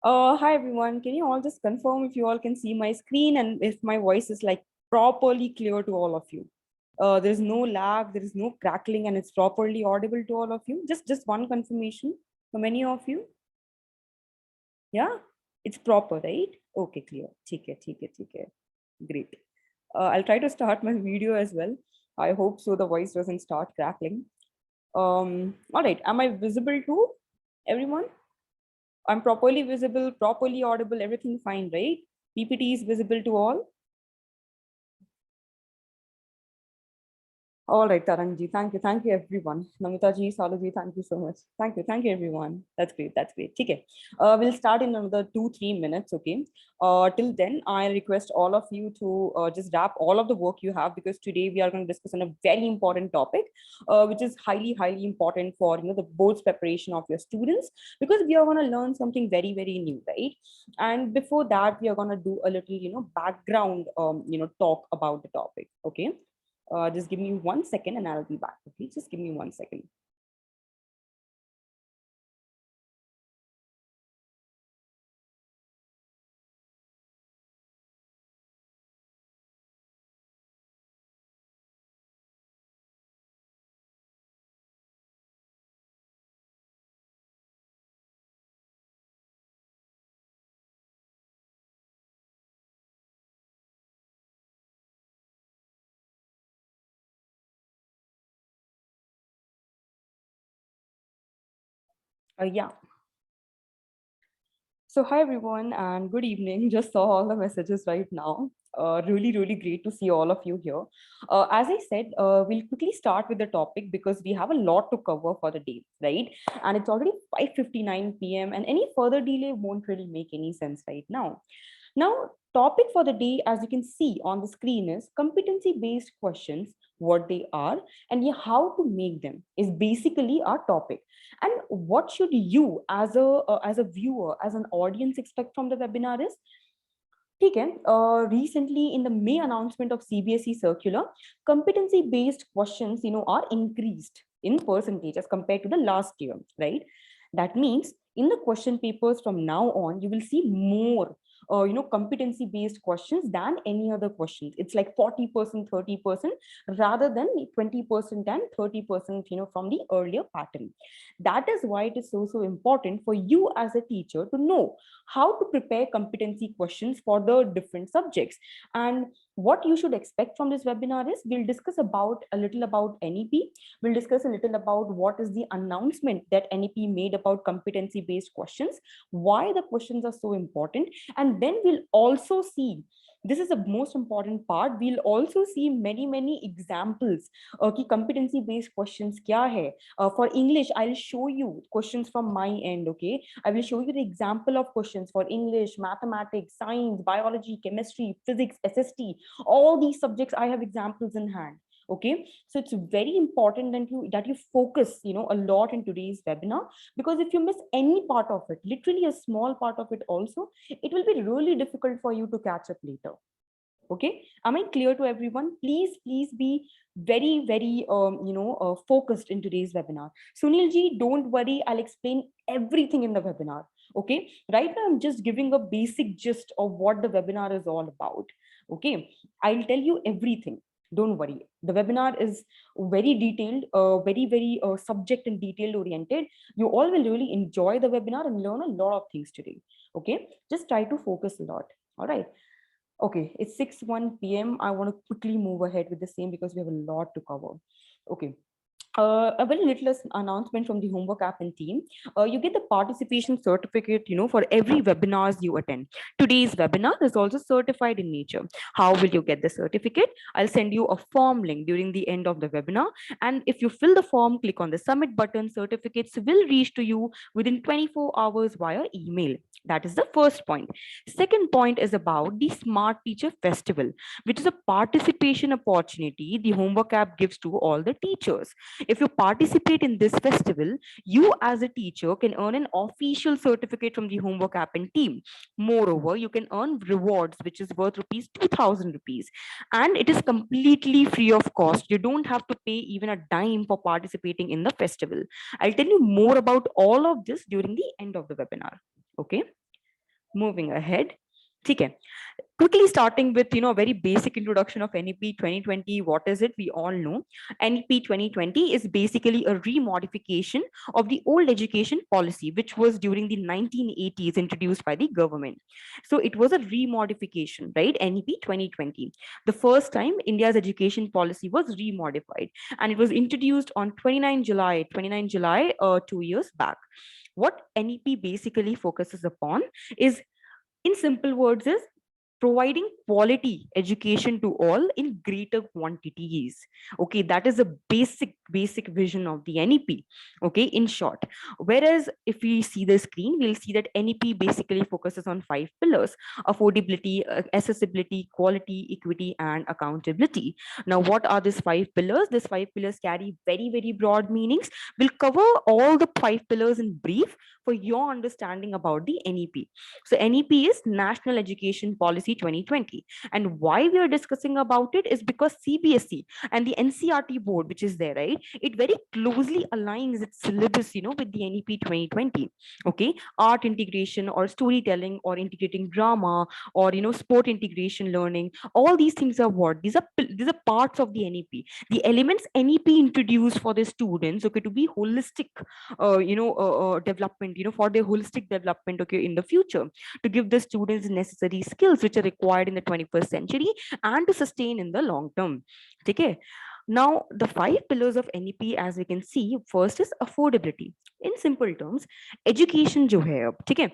Hi everyone. Can you all just confirm if you all can see my screen and if my voice is like properly clear to all of you? There is no lag, there is no crackling, and it's properly audible to all of you. Just one confirmation for many of you. Yeah, it's proper, right? Okay, clear. ठीक है. Great. I'll try to start my video as well. I hope so the voice doesn't start crackling. All right. Am I visible to everyone? I'm properly visible, properly audible, everything fine, right? PPT is visible to all. All right, Tarangji, thank you everyone. Namita ji, Salu thank you so much. Thank you everyone. That's great. Okay, we'll start in another 2-3 minutes. Okay. Till then, I request all of you to just wrap all of the work you have because today we are going to discuss on a very important topic, which is highly important for the board's preparation of your students because we are going to learn something very new, right? And before that, we are going to do a little background talk about the topic. Okay. Just give me 1 second and I'll be back. Okay, just give me 1 second. Yeah. So hi everyone and good evening. Just saw all the messages right now. Really great to see all of you here. As I said, we'll quickly start with the topic because we have a lot to cover for the day, right? And it's already 5:59 p.m. and any further delay won't really make any sense right now. Now, topic for the day, as you can see on the screen, is competency-based questions, what they are, and how to make them is basically our topic. And what should you, as a viewer, as an audience, expect from the webinar is. Okay, recently in the May announcement of CBSE circular, competency-based questions, are increased in percentage as compared to the last year, right? That means in the question papers from now on, you will see more, competency-based questions than any other questions. It's like 40%, 30%, rather than 20% and 30%, from the earlier pattern. That is why it is so important for you as a teacher to know how to prepare competency questions for the different subjects. And what you should expect from this webinar is we'll discuss about a little about NEP. We'll discuss a little about what is the announcement that NEP made about competency based questions, why the questions are so important. And then we'll also see, this is the most important part, we'll also see many examples कि competency based questions क्या है. For English, I'll show you questions from my end. Okay, I will show you the example of questions for English, mathematics, science, biology, chemistry, physics, SST. All these subjects I have examples in hand. Okay, so it's very important that you focus a lot in today's webinar, because if you miss any part of it, literally a small part of it also, it will be really difficult for you to catch up later. Okay, am I clear to everyone? Please be very focused in today's webinar. Sunil ji, don't worry, I'll explain everything in the webinar. Okay, right now I'm just giving a basic gist of what the webinar is all about. Okay, I'll tell you everything. Don't worry, the webinar is very detailed, very subject and detailed oriented. You all will really enjoy the webinar and learn a lot of things today. Okay, just try to focus a lot. All right. Okay, it's 6:01 p.m. I want to quickly move ahead with the same because we have a lot to cover. Okay. A very little announcement from the homework app and team. You get the participation certificate, for every webinars you attend. Today's webinar is also certified in nature. How will you get the certificate? I'll send you a form link during the end of the webinar. And if you fill the form, click on the submit button, certificates will reach to you within 24 hours via email. That is the first point. Second point is about the Smart Teacher Festival, which is a participation opportunity the homework app gives to all the teachers. If you participate in this festival, you as a teacher can earn an official certificate from the homework app and team. Moreover, you can earn rewards, which is worth rupees 2000 rupees. And it is completely free of cost. You don't have to pay even a dime for participating in the festival. I'll tell you more about all of this during the end of the webinar. Okay. moving ahead. ठीक है. Quickly starting with a very basic introduction of NEP 2020. What is it? We all know NEP 2020 is basically a remodification of the old education policy, which was during the 1980s introduced by the government. So it was a remodification, right? NEP 2020, the first time India's education policy was remodified, and it was introduced on 29 July 2 years back. What NEP basically focuses upon is, in simple words, is providing quality education to all in greater quantities. Okay, that is a basic vision of the NEP. Okay, in short. Whereas if we see the screen, we'll see that NEP basically focuses on 5 pillars: affordability, accessibility, quality, equity, and accountability. Now, what are these 5 pillars? These 5 pillars carry very broad meanings. We'll cover all the 5 pillars in brief for your understanding about the NEP. So NEP is National Education Policy 2020. And why we are discussing about it is because CBSE and the NCRT board, which is there, right? It very closely aligns its syllabus, with the NEP 2020. Okay. Art integration or storytelling or integrating drama or, sport integration learning. All these things are what? These are parts of the NEP. The elements NEP introduced for the students, okay, to be holistic, development, for their holistic development, okay, in the future, to give the students necessary skills which are required in the 21st century and to sustain in the long term. Okay. Now, the 5 pillars of NEP, as we can see, first is affordability. In simple terms, education जो है अब, ठीक है,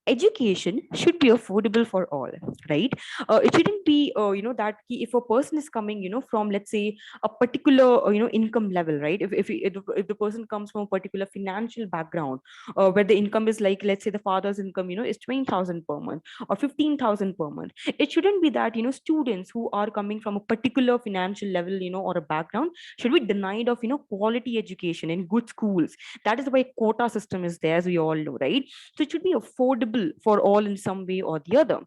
education should be affordable for all, right? It shouldn't be, that if a person is coming, from, let's say, a particular, income level, right? If the person comes from a particular financial background, where the income is like, let's say, the father's income, is 20,000 per month or 15,000 per month. It shouldn't be that, students who are coming from a particular financial level, or a background should be denied of, quality education in good schools. That is why quota system is there, as we all know, right? So it should be affordable for all in some way or the other,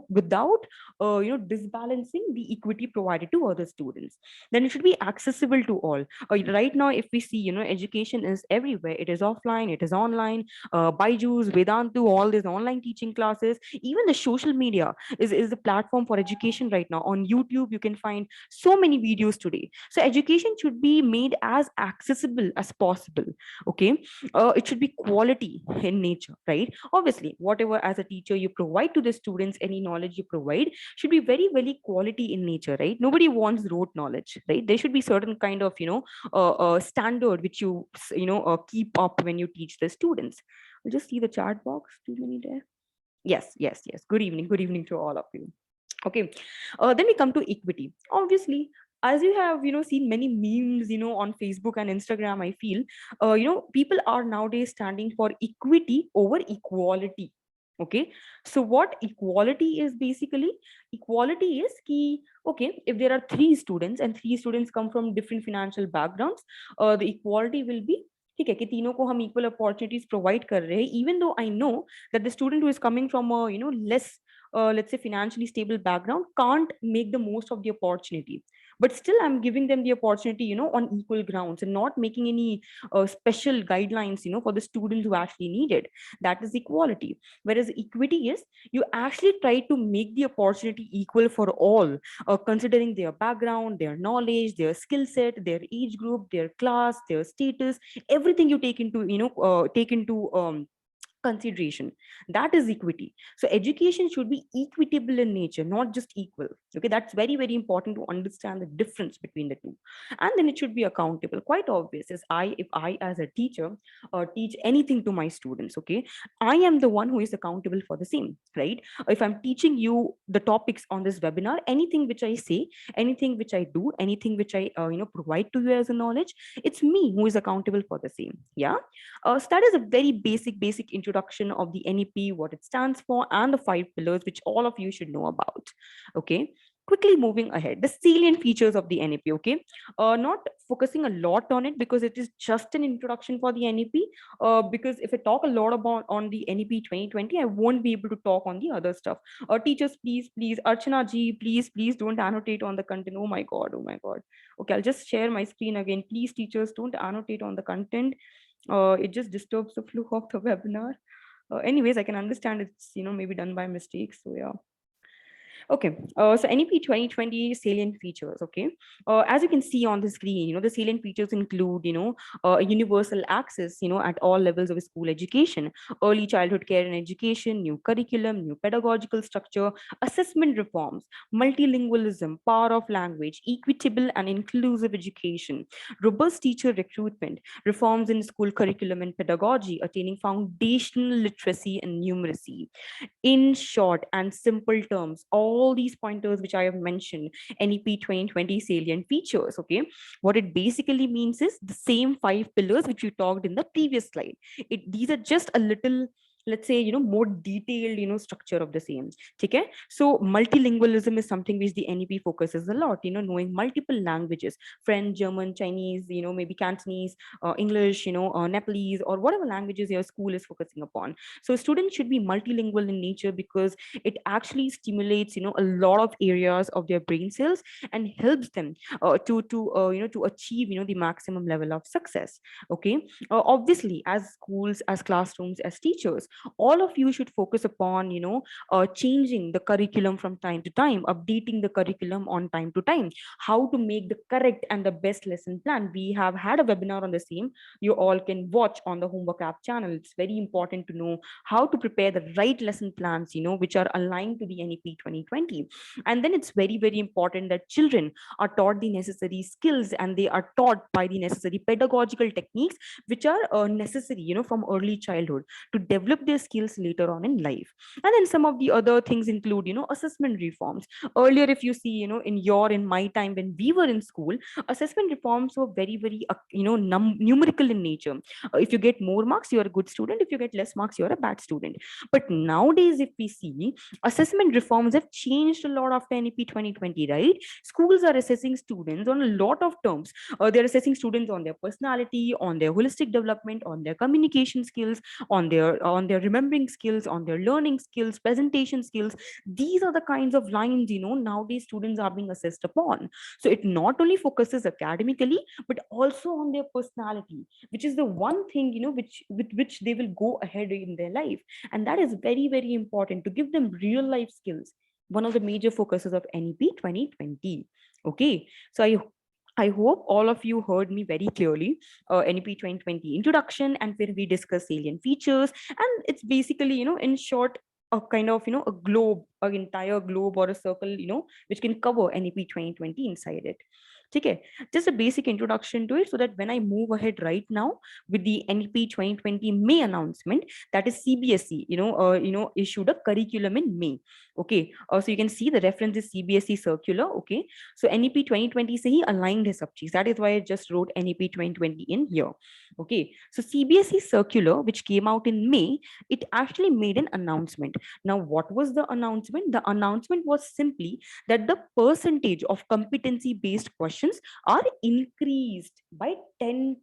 without, disbalancing the equity provided to other students. Then it should be accessible to all. Right now, if we see, education is everywhere. It is offline, it is online. Byju's, Vedantu, all these online teaching classes, even the social media is the platform for education right now. On YouTube, you can find so many videos today. So education should be made as accessible as possible. Okay. It should be quality in nature, right? Obviously, whatever as a teacher you provide to the students, any knowledge you provide should be very quality in nature, right? Nobody wants rote knowledge, right? There should be certain kind of, standard which keep up when you teach the students. We'll just see the chat box. Too many there. Yes. Good evening. Good evening to all of you. Okay. Then we come to equity. Obviously, as you have, seen many memes, on Facebook and Instagram, I feel, people are nowadays standing for equity over equality. Okay. So what equality is basically? Equality is key. Okay. If there are three students and three students come from different financial backgrounds, the equality will be, ठीक है, कि तीनों को हम equal opportunities provide कर रहे हैं, even though I know that the student who is coming from a, less, let's say, financially stable background can't make the most of the opportunity, but still I'm giving them the opportunity, on equal grounds, and not making any special guidelines, for the students who actually need it. That is equality. Whereas equity is, you actually try to make the opportunity equal for all, considering their background, their knowledge, their skill set, their age group, their class, their status, everything you take into, take into consideration. That is equity. So education should be equitable in nature, not just equal. Okay, that's very important to understand the difference between the two. And then it should be accountable. Quite obvious is, if I as a teacher teach anything to my students, okay, I am the one who is accountable for the same, right? If I'm teaching you the topics on this webinar, anything which I say, anything which I do, anything which I provide to you as a knowledge, it's me who is accountable for the same. Yeah. So that is a very basic introduction of the NEP, what it stands for, and the 5 pillars, which all of you should know about. Okay. Quickly moving ahead, the salient features of the NEP. Okay. Not focusing a lot on it because it is just an introduction for the NEP. Because if I talk a lot about on the NEP 2020, I won't be able to talk on the other stuff. Teachers, please, Archana ji, please don't annotate on the content. Oh my God. Okay, I'll just share my screen again. Please, teachers, don't annotate on the content. It just disturbs the flow of the webinar. Anyways, I can understand it's, maybe done by mistake. So yeah. Okay, so NEP 2020 salient features. Okay, as you can see on the screen, the salient features include, universal access, at all levels of school education, early childhood care and education, new curriculum, new pedagogical structure, assessment reforms, multilingualism, power of language, equitable and inclusive education, robust teacher recruitment, reforms in school curriculum and pedagogy, attaining foundational literacy and numeracy. In short and simple terms, all these pointers which I have mentioned, NEP 2020 salient features, okay, what it basically means is the same five pillars which we talked in the previous slide. These are just a little, let's say, more detailed, structure of the same. Okay, so multilingualism is something which the NEP focuses a lot, knowing multiple languages, French, German, Chinese, maybe Cantonese, English, Nepalese, or whatever languages your school is focusing upon. So students should be multilingual in nature because it actually stimulates, a lot of areas of their brain cells and helps them to achieve, the maximum level of success. Okay, obviously, as schools, as classrooms, as teachers, all of you should focus upon, changing the curriculum from time to time, updating the curriculum on time to time, how to make the correct and the best lesson plan. We have had a webinar on the same. You all can watch on the homework app channel. It's very important to know how to prepare the right lesson plans, which are aligned to the NEP 2020. And then it's very, very important that children are taught the necessary skills and they are taught by the necessary pedagogical techniques which are necessary, from early childhood to develop their skills later on in life. And then some of the other things include, assessment reforms. Earlier, if you see, in my time when we were in school, assessment reforms were very, very, numerical in nature. If you get more marks, you're a good student. If you get less marks, you're a bad student. But nowadays, if we see, assessment reforms have changed a lot after NEP 2020, right? Schools are assessing students on a lot of terms. They're assessing students on their personality, on their holistic development, on their communication skills, on their remembering skills, on their learning skills, presentation skills. These are the kinds of lines, nowadays students are being assessed upon. So it not only focuses academically, but also on their personality, which is the one thing, which with which they will go ahead in their life. And that is very, very important to give them real life skills. One of the major focuses of NEP 2020. Okay, so I hope all of you heard me very clearly. NEP 2020 introduction, and where we discuss salient features. And it's basically, in short, a kind of, a globe, an entire globe or a circle, which can cover NEP 2020 inside it. Okay, just a basic introduction to it so that when I move ahead right now with the NEP 2020 May announcement, that is CBSE, issued a curriculum in May. Okay, so you can see the reference is CBSE circular. Okay, so NEP 2020 say he aligned his subjects. That is why I just wrote NEP 2020 in here. Okay, so CBSE circular, which came out in May, it actually made an announcement. Now, what was the announcement? The announcement was simply that the percentage of competency based questions are increased by 10%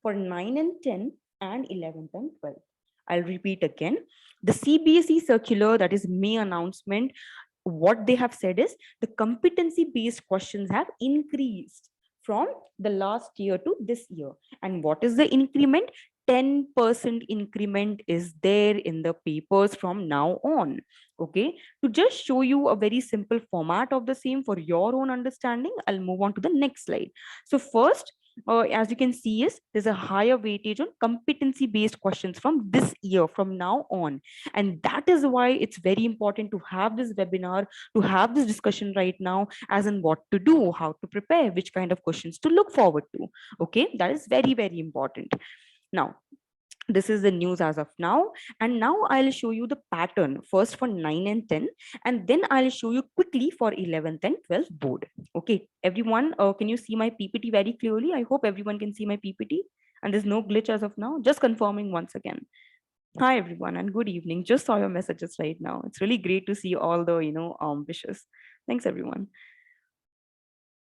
for 9 and 10 and 11th and 12th. I'll repeat again. The CBSE circular, that is May announcement, what they have said is the competency based questions have increased from the last year to this year. And what is the increment? 10% increment is there in the papers from now on. Okay, to just show you a very simple format of the same for your own understanding, I'll move on to the next slide. So first, as you can see, is there's a higher weightage on competency based questions from this year, from now on. And that is why it's very important to have this webinar, to have this discussion right now, as in what to do, how to prepare, which kind of questions to look forward to. Okay, that is very, very important. Now, this is the news as of now, and now I'll show you the pattern first for 9 and 10, and then I'll show you quickly for 11th and 12th board. Okay, everyone, can you see my PPT very clearly? I hope everyone can see my PPT and there's no glitch as of now. Just confirming once again. Hi everyone and good evening. Just saw your messages right now. It's really great to see all the wishes. Thanks everyone.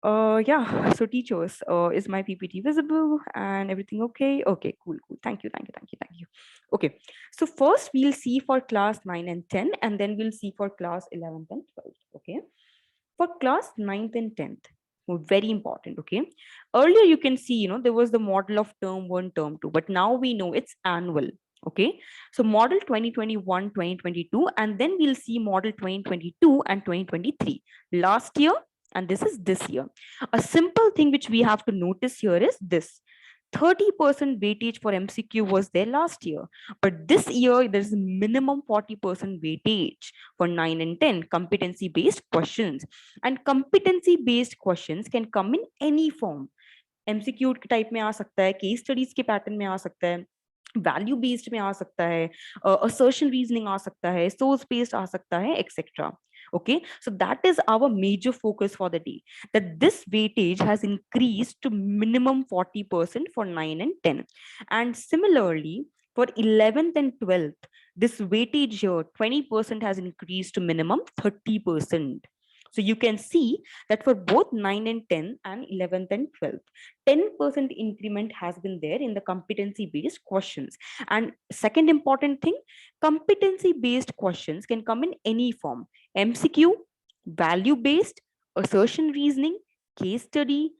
Yeah, so teachers, is my PPT visible and everything okay? Okay, cool, cool. Thank you, thank you, thank you, thank you. Okay, so first we'll see for class 9 and 10, and then we'll see for class 11th and 12th. Okay, for class 9th and 10th, very important. Okay, earlier you can see, there was the model of term 1, term 2, but now we know it's annual. Okay, so model 2021, 2022, and then we'll see model 2022 and 2023 last year, and this year. A simple thing which we have to notice here is this: 30% weightage for MCQ was there last year, but this year there's minimum 40% weightage for 9 and 10 competency based questions. And competency based questions can come in any form. MCQ type में आ सकता है, case studies के pattern में आ सकता है, value based में आ सकता है, असर्शन रीजनिंग आ सकता है, सोर्स बेस्ड आ सकता है, etcetera. Okay, so that is our major focus for the day, that this weightage has increased to minimum 40% for 9 and 10. And similarly, for 11th and 12th, this weightage here, 20% has increased to minimum 30%. So you can see that for both 9 and 10 and 11th and 12th, 10% increment has been there in the competency based questions. And second important thing, competency based questions can come in any form: MCQ, value based, assertion reasoning, case study,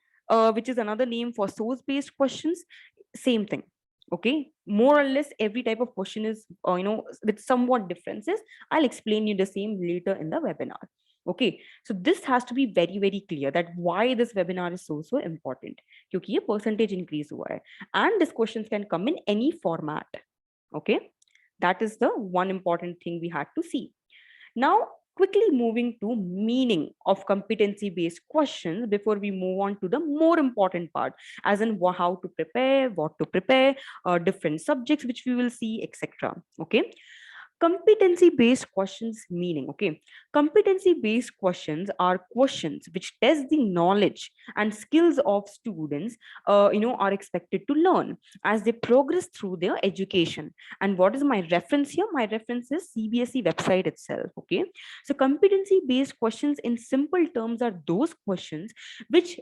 which is another name for source based questions, same thing. Okay, more or less every type of question is with somewhat differences. I'll explain you the same later in the webinar. Okay, so this has to be very very clear that why this webinar is so important, क्योंकि ये percentage increase हुआ है, and these questions can come in any format. Okay, that is the one important thing we had to see. Now, quickly moving to meaning of competency based questions before we move on to the more important part, as in how to prepare, what to prepare, different subjects which we will see, etc. Okay, competency based questions meaning. Okay, competency based questions are questions which test the knowledge and skills of students are expected to learn as they progress through their education. And what is my reference here? My reference is CBSE website itself. Okay, so competency based questions in simple terms are those questions which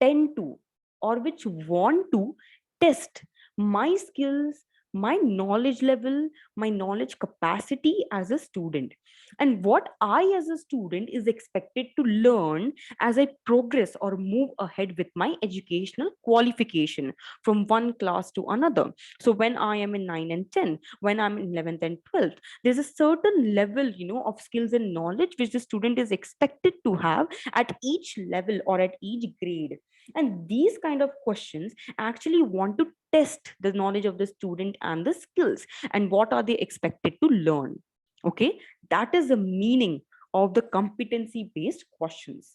tend to, or which want to test my skills, my knowledge level, my knowledge capacity as a student, and what I as a student is expected to learn as I progress or move ahead with my educational qualification from one class to another. So when I am in 9 and 10, when I'm in 11th and 12th, there's a certain level of skills and knowledge which the student is expected to have at each level or at each grade. And these kind of questions actually want to test the knowledge of the student and the skills and what are they expected to learn. Okay, that is the meaning of the competency based questions.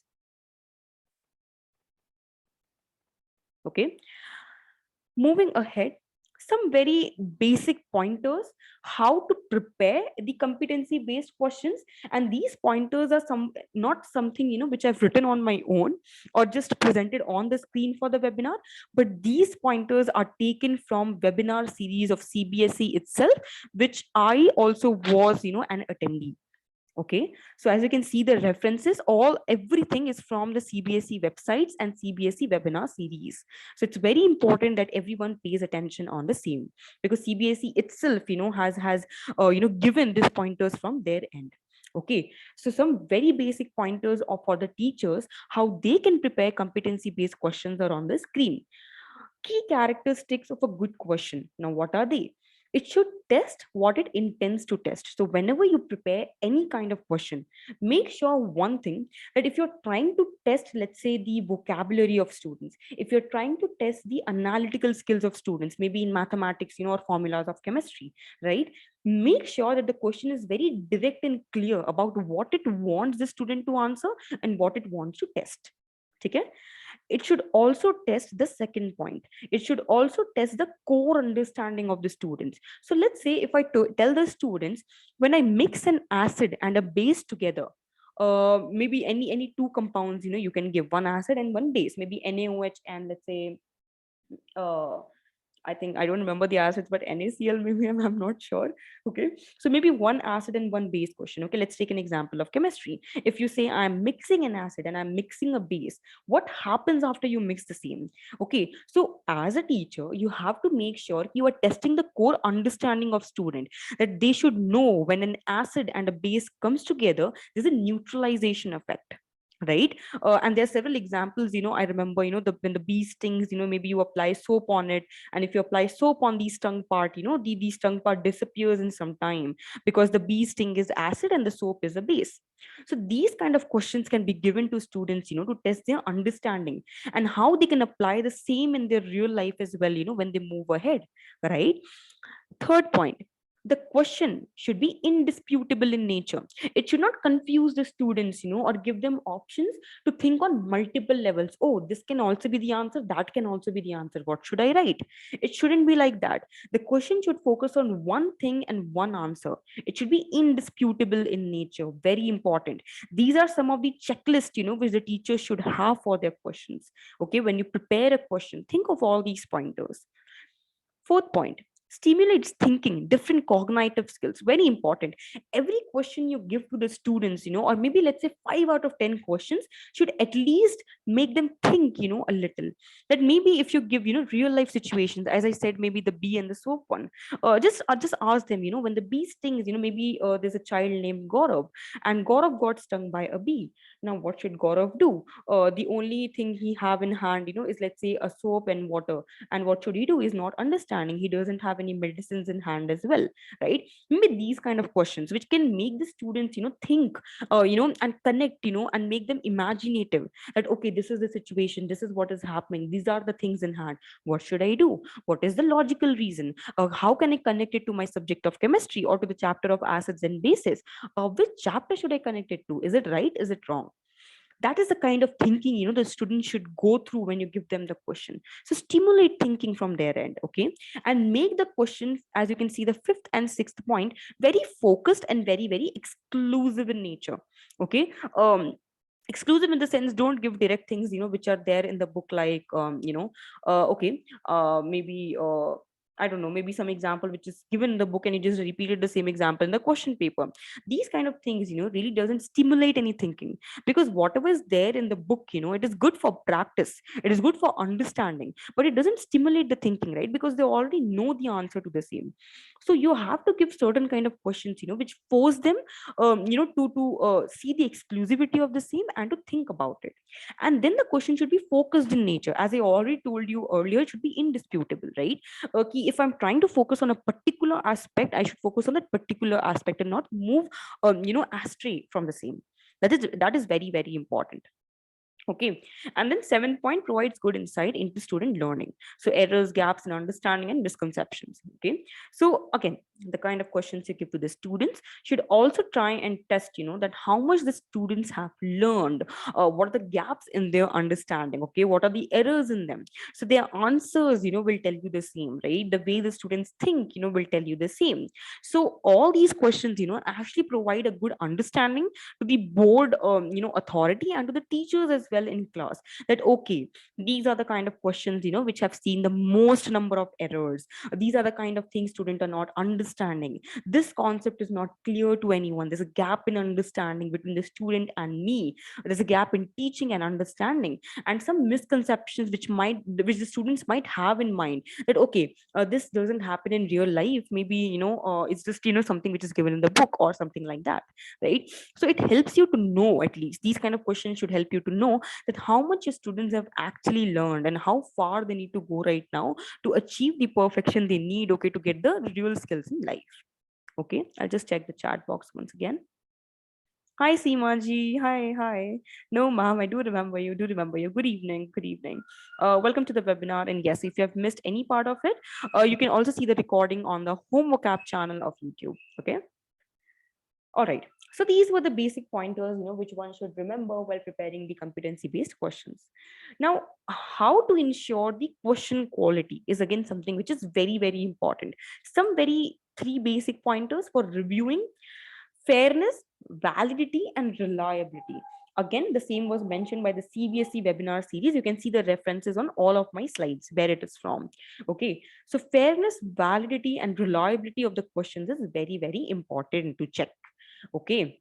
Okay, moving ahead, some very basic pointers how to prepare the competency based questions. And these pointers are not something which I've written on my own or just presented on the screen for the webinar, but these pointers are taken from webinar series of CBSE itself, which I also was an attendee. Okay, so as you can see, the references, everything is from the CBSE websites and CBSE webinar series. So it's very important that everyone pays attention on the same, because CBSE itself has given these pointers from their end. Okay, so some very basic pointers for the teachers how they can prepare competency based questions are on the screen. Key characteristics of a good question. Now, what are they? It should test what it intends to test. So whenever you prepare any kind of question, make sure one thing, that if you're trying to test, let's say, the vocabulary of students, if you're trying to test the analytical skills of students, maybe in mathematics, or formulas of chemistry, right? Make sure that the question is very direct and clear about what it wants the student to answer and what it wants to test. Okay? It should also test the second point. It should also test the core understanding of the students. So let's say if I tell the students, when I mix an acid and a base together, maybe any two compounds, you can give one acid and one base, maybe NaOH and let's say I think I don't remember the acids, but NaCl maybe I'm not sure. Okay, so maybe one acid and one base question. Okay, let's take an example of chemistry. If you say I'm mixing an acid and I'm mixing a base, what happens after you mix the same? Okay, so as a teacher, you have to make sure you are testing the core understanding of student, that they should know when an acid and a base comes together, there's a neutralization effect. right? And there are several examples, I remember, when the bee stings, maybe you apply soap on it, and if you apply soap on the stung part, the stung part disappears in some time, because the bee sting is acid and the soap is a base. So these kind of questions can be given to students, to test their understanding and how they can apply the same in their real life as well, when they move ahead, right? Third point, the question should be indisputable in nature. It should not confuse the students, or give them options to think on multiple levels. Oh, this can also be the answer, that can also be the answer. What should I write? It shouldn't be like that. The question should focus on one thing and one answer. It should be indisputable in nature. Very important. These are some of the checklists, which the teachers should have for their questions. Okay, when you prepare a question, think of all these pointers. Fourth point, stimulates thinking, different cognitive skills. Very important. Every question you give to the students, or maybe let's say 5 out of 10 questions, should at least make them think, a little. That maybe if you give, real life situations, as I said, maybe the bee and the soap one, just ask them, when the bee stings, maybe there's a child named Gaurav, and Gaurav got stung by a bee. Now, what should Gaurav do? The only thing he have in hand, is let's say a soap and water, and what should he do is not understanding. He doesn't have any medicines in hand as well, right? Maybe these kind of questions which can make the students, think, and connect, and make them imaginative, that okay, this is the situation, this is what is happening, these are the things in hand. What should I do? What is the logical reason? How can I connect it to my subject of chemistry or to the chapter of acids and bases? Which chapter should I connect it to? Is it right, is it wrong? That is the kind of thinking, the student should go through when you give them the question. So stimulate thinking from their end, okay? And make the question, as you can see, the fifth and sixth point, very focused and very, very exclusive in nature, okay? Exclusive in the sense, don't give direct things, which are there in the book, like okay, maybe I don't know, maybe some example which is given in the book and you just repeated the same example in the question paper. These kind of things, really doesn't stimulate any thinking, because whatever is there in the book, it is good for practice, it is good for understanding, but it doesn't stimulate the thinking, right? Because they already know the answer to the same. So you have to give certain kind of questions, which force them, to see the exclusivity of the same and to think about it. And then the question should be focused in nature, as I already told you earlier. It should be indisputable, right? Okay, if I'm trying to focus on a particular aspect, I should focus on that particular aspect and not move astray from the same. That is very, very important. Okay. And then 7 point, provides good insight into student learning. So errors, gaps in understanding, and misconceptions. Okay. So again, the kind of questions you give to the students should also try and test, that how much the students have learned, what are the gaps in their understanding. Okay. What are the errors in them? So their answers, will tell you the same, right? The way the students think, will tell you the same. So all these questions, actually provide a good understanding to the board, authority, and to the teachers as well in class, that okay, these are the kind of questions, which have seen the most number of errors. These are the kind of things students are not understanding. This concept is not clear to anyone. There's a gap in understanding between the student and me. There's a gap in teaching and understanding, and some misconceptions which the students might have in mind, that okay, this doesn't happen in real life. Maybe, it's just, something which is given in the book or something like that, right? So it helps you to know, at least these kind of questions should help you to know that how much your students have actually learned and how far they need to go right now to achieve the perfection they need, okay, to get the real skills in life. Okay, I'll just check the chat box once again. Hi, Seema ji. Hi, hi. No, ma'am, I do remember you. Do remember you. Good evening. Good evening. Welcome to the webinar. And yes, if you have missed any part of it, you can also see the recording on the Home Vocab channel of YouTube. Okay. All right. So these were the basic pointers, which one should remember while preparing the competency-based questions. Now, how to ensure the question quality is again something which is very, very important. Some very three basic pointers for reviewing: fairness, validity, and reliability. Again, the same was mentioned by the CBSE webinar series. You can see the references on all of my slides where it is from. Okay, so fairness, validity, and reliability of the questions is very, very important to check. Okay.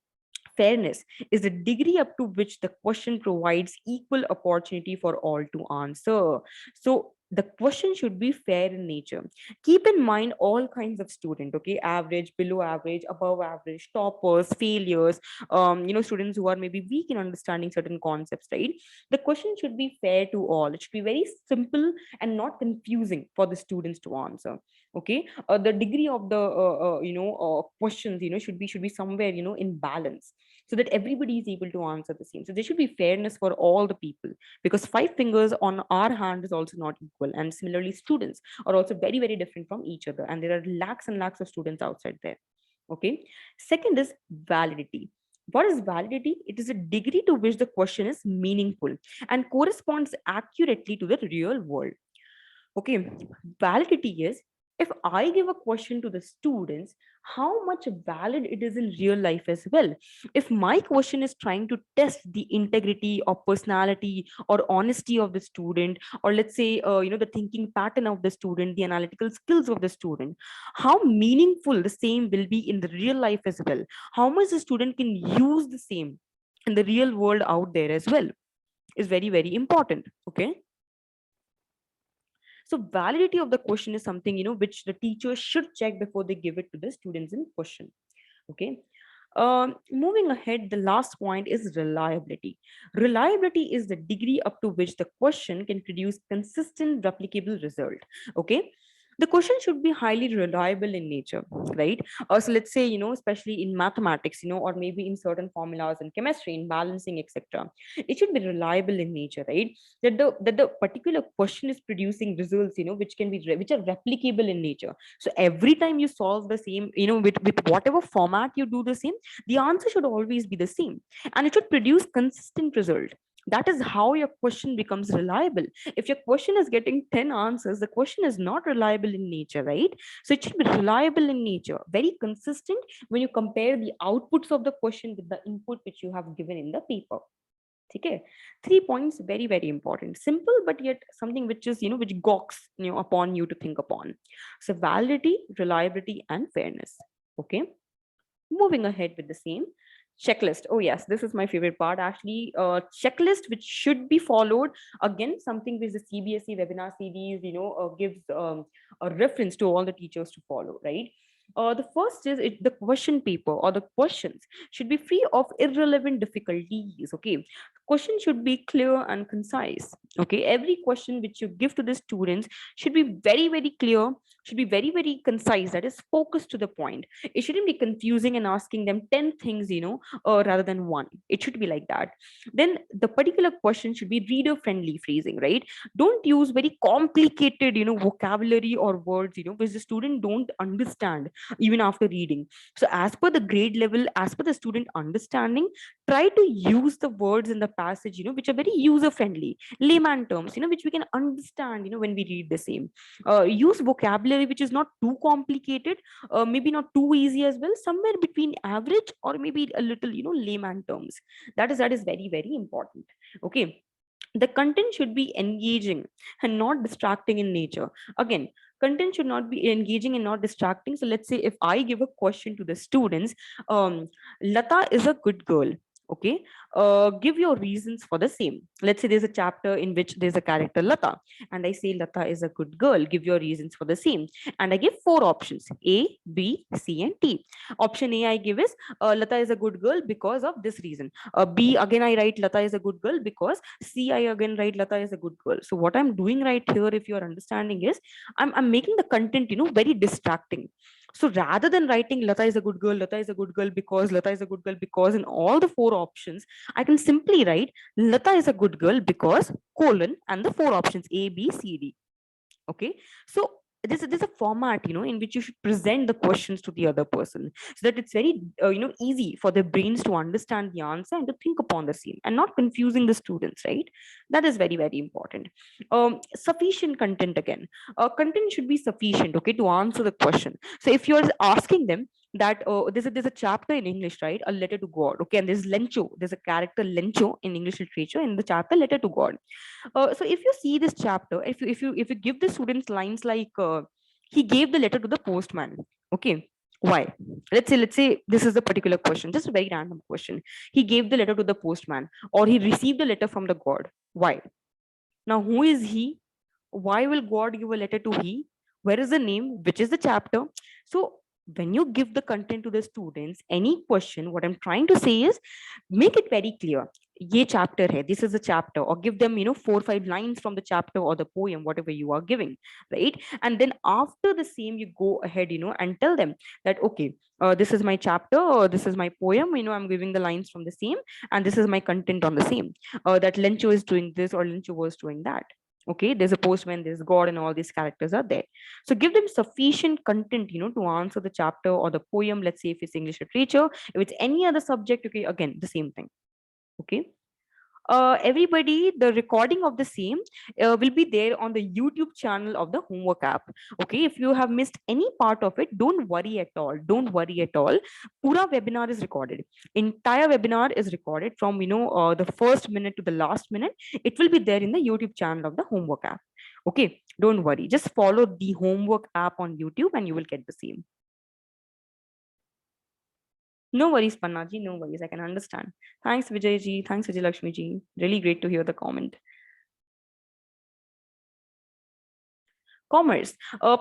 Fairness is the degree up to which the question provides equal opportunity for all to answer. So The question should be fair in nature. Keep in mind all kinds of student, okay? Average, below average, above average, toppers, failures, students who are maybe weak in understanding certain concepts, right? The question should be fair to all. It should be very simple and not confusing for the students to answer. Okay, the degree of the questions, should be somewhere, in balance, so that everybody is able to answer the same. So there should be fairness for all the people, because five fingers on our hand is also not equal, and similarly students are also very very different from each other, and there are lakhs and lakhs of students outside there. Okay. Second is validity. What is validity? It is a degree to which the question is meaningful and corresponds accurately to the real world. Okay, validity is, if I give a question to the students, how much valid it is in real life as well. If my question is trying to test the integrity or personality or honesty of the student, or let's say the thinking pattern of the student, the analytical skills of the student, how meaningful the same will be in the real life as well, how much the student can use the same in the real world out there as well, is very very important. Okay, so validity of the question is something, which the teacher should check before they give it to the students in question. Okay. Moving ahead, the last point is reliability. Reliability is the degree up to which the question can produce consistent replicable result. Okay, the question should be highly reliable in nature, right? So let's say, especially in mathematics, or maybe in certain formulas in chemistry, in balancing, etc., it should be reliable in nature, right? That the particular question is producing results, which are replicable in nature. So every time you solve the same, with whatever format you do the same, the answer should always be the same, and it should produce consistent result. That is how your question becomes reliable. If your question is getting 10 answers, the question is not reliable in nature, right? So it should be reliable in nature, very consistent when you compare the outputs of the question with the input which you have given in the paper. Okay, 3 points, very very important, simple, but yet something which is, which gawks, upon you to think upon. So validity, reliability, and fairness. Okay, moving ahead with the same checklist. Oh yes, this is my favorite part actually. Checklist which should be followed, again something which the CBSE webinar series, gives a reference to all the teachers to follow, right? The first is the question paper or the questions should be free of irrelevant difficulties. Okay, question should be clear and concise. Okay, every question which you give to the students should be very very clear, should be very very concise, that is focused to the point. It shouldn't be confusing and asking them 10 things, rather than one. It should be like that. Then the particular question should be reader friendly phrasing, right? Don't use very complicated, vocabulary or words, which the student don't understand even after reading. So as per the grade level, as per the student understanding, try to use the words in the passage, which are very user friendly, layman terms, which we can understand, when we read the same. Use vocabulary which is not too complicated, maybe not too easy as well, somewhere between average or maybe a little, layman terms. That is very very important. Okay, the content should be engaging and not distracting in nature. Again, content should not be engaging and not distracting. So let's say if I give a question to the students, Lata is a good girl. Okay, give your reasons for the same. Let's say there's a chapter in which there's a character Lata, and I say Lata is a good girl, give your reasons for the same. And I give four options: A, B, C, and T. Option A I give is, Lata is a good girl because of this reason. B, again I write Lata is a good girl because C, I again write Lata is a good girl. So what I'm doing right here, if you're understanding, is I'm making the content, very distracting. So rather than writing Lata is a good girl, Lata is a good girl because, Lata is a good girl because in all the four options, I can simply write Lata is a good girl because colon and the four options A, B, C, D. Okay, so there's a format, in which you should present the questions to the other person, so that it's very easy for their brains to understand the answer and to think upon the same and not confusing the students, right? That is very very important. Sufficient content, again, content should be sufficient, okay, to answer the question. So if you're asking them that, there's a chapter in English, right, a letter to God, okay, and there's a character Lencho in English literature in the chapter letter to God. So if you see this chapter, if you give the students lines like, he gave the letter to the postman. Okay, why? Let's say this is a particular question, just a very random question. He gave the letter to the postman, or he received the letter from the god. Why? Now who is he? Why will God give a letter to he? Where is the name? Which is the chapter? So when you give the content to the students, any question, what I'm trying to say is make it very clear. ये chapter hai, this is a chapter, or give them 4 or 5 lines from the chapter or the poem, whatever you are giving, right? And then after the same, you go ahead and tell them that, okay, this is my chapter, or this is my poem, I'm giving the lines from the same, and this is my content on the same. That Lencho is doing this, or Lencho was doing that. Okay, there's a postman, there's God, and all these characters are there. So give them sufficient content to answer the chapter or the poem. Let's say if it's English literature, if it's any other subject, okay, again the same thing. Okay, everybody, the recording of the same will be there on the YouTube channel of the homework app. Okay, if you have missed any part of it, don't worry at all, don't worry at all. Pura webinar is recorded, entire webinar is recorded from the first minute to the last minute. It will be there in the YouTube channel of the homework app. Okay, don't worry, just follow the homework app on YouTube and you will get the same. No worries, Pannaji. No worries. I can understand. Thanks, Vijay ji. Thanks, Vijay Lakshmi ji. Really great to hear the comment. Commerce.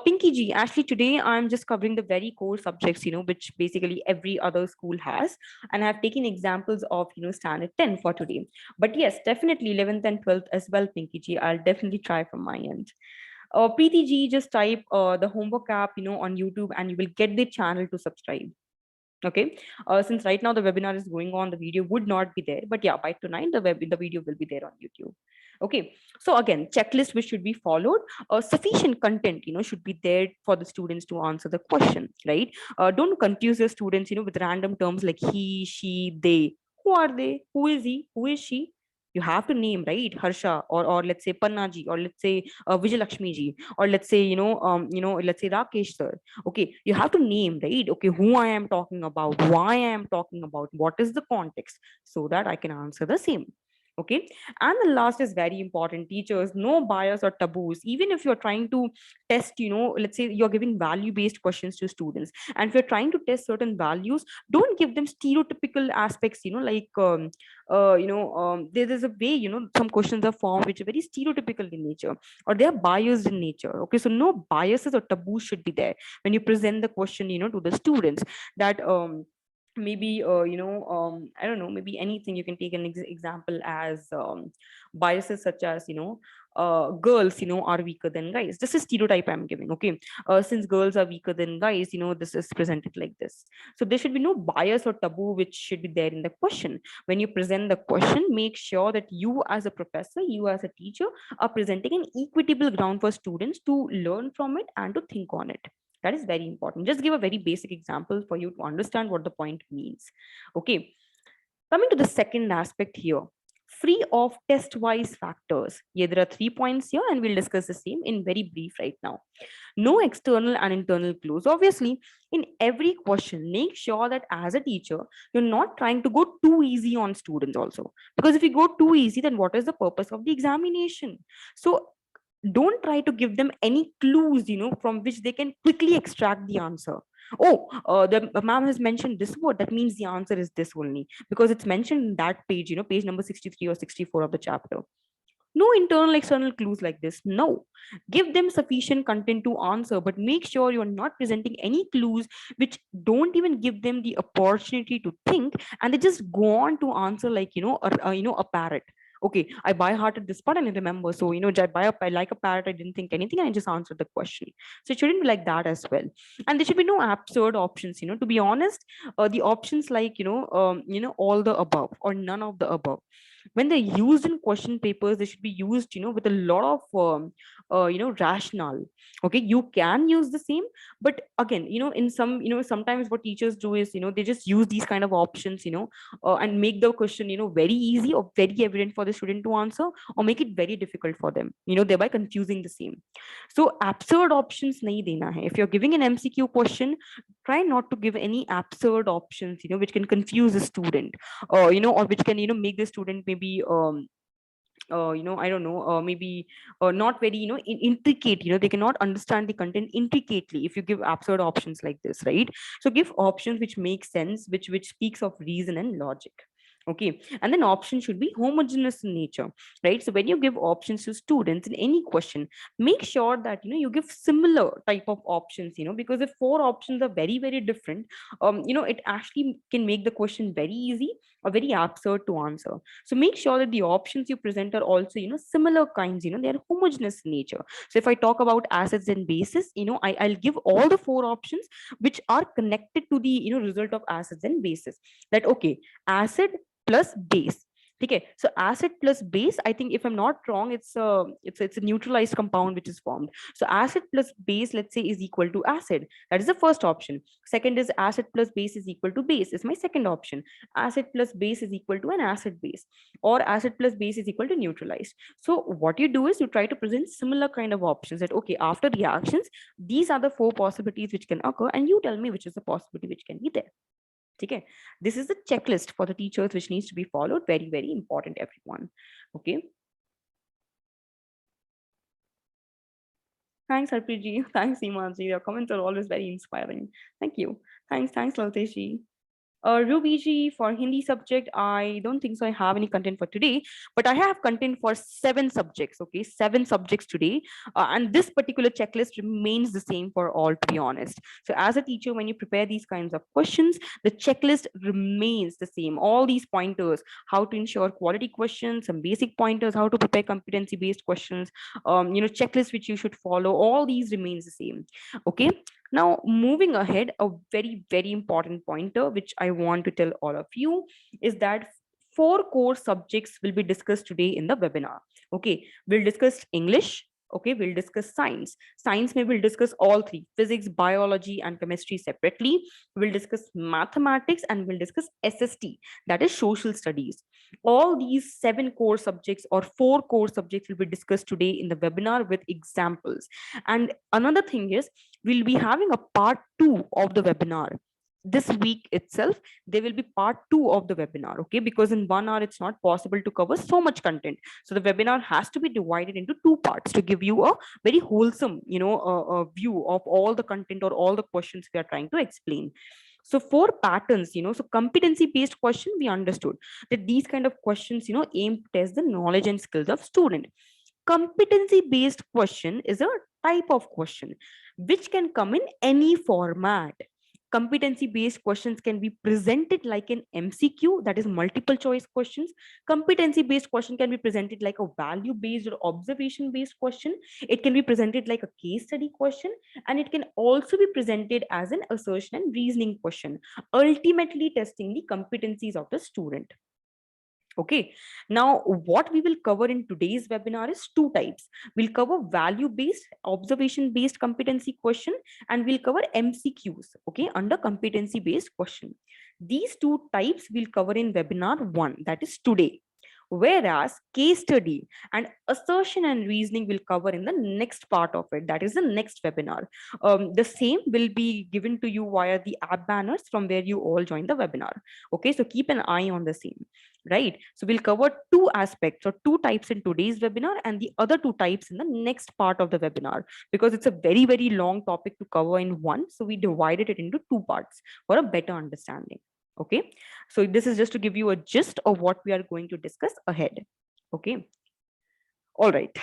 Pinky ji, actually today I'm just covering the very core subjects, which basically every other school has. And I've taken examples of, standard 10 for today. But yes, definitely 11th and 12th as well, Pinky ji. I'll definitely try from my end. Preeti ji, just type the homework app, on YouTube, and you will get the channel to subscribe. Okay, since right now the webinar is going on, the video would not be there, but yeah, by tonight the video will be there on YouTube. Okay, so again, checklist which should be followed. Sufficient content should be there for the students to answer the question, right? Don't confuse the students with random terms like he, she, they. Who are they? Who is he? Who is she? You have to name, right? Harsha, or let's say Pannaji, or let's say Vijay Lakshmi ji, or let's say let's say Rakesh sir. Okay, you have to name, right? Okay, who I am talking about, why I am talking about, what is the context, so that I can answer the same. Okay, and the last is very important. Teachers, no bias or taboos. Even if you're trying to test, let's say you're giving value based questions to students, and if you're trying to test certain values, don't give them stereotypical aspects, like there's a way, some questions are formed which are very stereotypical in nature, or they are biased in nature. Okay, so no biases or taboos should be there when you present the question to the students. That maybe I don't know, maybe anything. You can take an example as biases such as girls are weaker than guys. This is stereotype I'm giving. Okay, since girls are weaker than guys, this is presented like this. So there should be no bias or taboo which should be there in the question. When you present the question, make sure that you as a professor, you as a teacher, are presenting an equitable ground for students to learn from it and to think on it. That is very important. Just give a very basic example for you to understand what the point means. Okay, coming to the second aspect here, free of test wise factors. Yeah, there are 3 points here and we'll discuss the same in very brief right now. No external and internal clues. Obviously, in every question, make sure that as a teacher, you're not trying to go too easy on students also. Because if you go too easy, then what is the purpose of the examination? So don't try to give them any clues from which they can quickly extract the answer. Oh, the ma'am has mentioned this word, that means the answer is this only, because it's mentioned in that page, page number 63 or 64 of the chapter. No internal external clues like this. No, give them sufficient content to answer, but make sure you're not presenting any clues which don't even give them the opportunity to think, and they just go on to answer like a parrot. Okay, I by hearted this part and I remember. So I like a parrot, I didn't think anything and I just answered the question. So it shouldn't be like that as well. And there should be no absurd options. To be honest, the options like all the above or none of the above, when they're used in question papers, they should be used with a lot of rationale. Okay, you can use the same, but again, in some, sometimes what teachers do is they just use these kind of options, and make the question very easy or very evident for the student to answer, or make it very difficult for them, thereby confusing the same. So absurd options nahi dena hai. If you're giving an MCQ question, try not to give any absurd options which can confuse the student, or which can make the student maybe I don't know, maybe not very intricate. They cannot understand the content intricately if you give absurd options like this, right? So give options which make sense, which speaks of reason and logic. Okay, and then option should be homogeneous in nature, right? So when you give options to students in any question, make sure that you give similar type of options, because if four options are very very different, it actually can make the question very easy or very absurd to answer. So make sure that the options you present are also similar kinds, they are homogeneous in nature. So if I talk about assets and bases, I'll give all the four options which are connected to the result of assets and bases. That okay, asset plus base. Okay, so acid plus base, I think if I'm not wrong, it's a neutralized compound which is formed. So acid plus base, let's say, is equal to acid. That is the first option. Second is acid plus base is equal to base is my second option. Acid plus base is equal to an acid base, or acid plus base is equal to neutralized. So what you do is you try to present similar kind of options that okay, after reactions, these are the four possibilities which can occur, and you tell me which is the possibility which can be there. Okay, this is the checklist for the teachers which needs to be followed. Very very important, everyone. Okay, thanks Harpreet ji. Thanks Seema ji. Your comments are always very inspiring. Thank you. Thanks Laltesh ji. Ruby ji, for Hindi subject, I don't think so I have any content for today, but I have content for 7 subjects. Okay, 7 subjects today, and this particular checklist remains the same for all, to be honest. So as a teacher, when you prepare these kinds of questions, the checklist remains the same. All these pointers, how to ensure quality questions, some basic pointers, how to prepare competency based questions, checklist which you should follow, all these remains the same. Okay, now, moving ahead, a very, very important pointer which I want to tell all of you is that 4 core subjects will be discussed today in the webinar. Okay, we'll discuss English. Okay, we'll discuss science. Science, maybe we'll discuss all three: physics, biology, and chemistry separately. We'll discuss mathematics, and we'll discuss SST, that is social studies. All these 7 core subjects or 4 core subjects will be discussed today in the webinar with examples. And another thing is, we'll be having a part 2 of the webinar this week itself. There will be part 2 of the webinar. Okay, because in 1 hour it's not possible to cover so much content, so the webinar has to be divided into 2 parts to give you a very wholesome view of all the content or all the questions we are trying to explain. So 4 patterns, so competency based question, we understood that these kind of questions aim to test the knowledge and skills of student. Competency based question is a type of question which can come in any format. Competency based questions can be presented like an MCQ, that is multiple choice questions. Competency based question can be presented like a value based or observation based question. It can be presented like a case study question, and it can also be presented as an assertion and reasoning question, ultimately testing the competencies of the student. Okay, now what we will cover in today's webinar is 2 types. We'll cover value based, observation based competency question, and we'll cover MCQs, okay, under competency based question. These 2 types we'll cover in webinar 1, that is today. Whereas case study and assertion and reasoning will cover in the next part of it, that is the next webinar. The same will be given to you via the app banners from where you all join the webinar. Okay, so keep an eye on the same, right? So we'll cover 2 aspects or 2 types in today's webinar and the other 2 types in the next part of the webinar, because it's a very, very long topic to cover in one. So we divided it into 2 parts for a better understanding. Okay, so this is just to give you a gist of what we are going to discuss ahead. Okay, all right,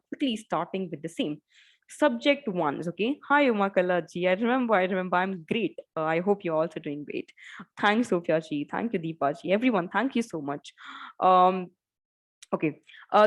quickly starting with the same subject ones. Okay, hi Umakala ji, I remember, I'm great. I hope you're also doing great. Thanks Sophia ji, thank you Deepa ji, everyone, thank you so much. um okay,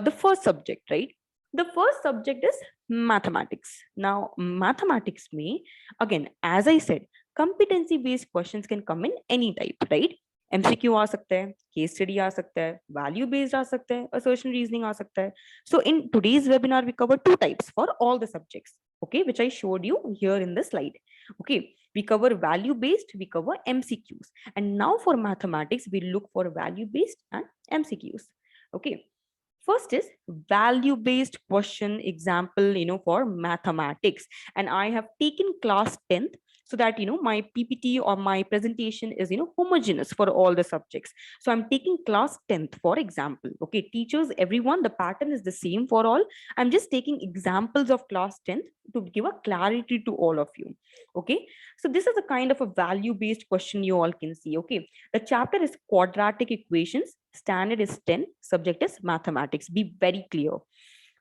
the first subject, right? The first subject is mathematics. Now mathematics may, again, as I said, competency based questions can come in any type, right? MCQ आ सकता है, case study आ सकता है, value based आ सकता है, assertion reasoning आ सकता है. So in today's webinar we cover 2 types for all the subjects, okay, which I showed you here in the slide. Okay, we cover value based, we cover MCQs, and now for mathematics we look for value based and MCQs. Okay, first is value based question example, for mathematics, and I have taken class 10th so that my PPT or my presentation is homogeneous for all the subjects. So I'm taking class 10th for example. Okay, teachers, everyone, the pattern is the same for all. I'm just taking examples of class 10th to give a clarity to all of you. Okay, so this is a kind of a value based question you all can see. Okay, the chapter is quadratic equations, standard is 10, subject is mathematics. Be very clear.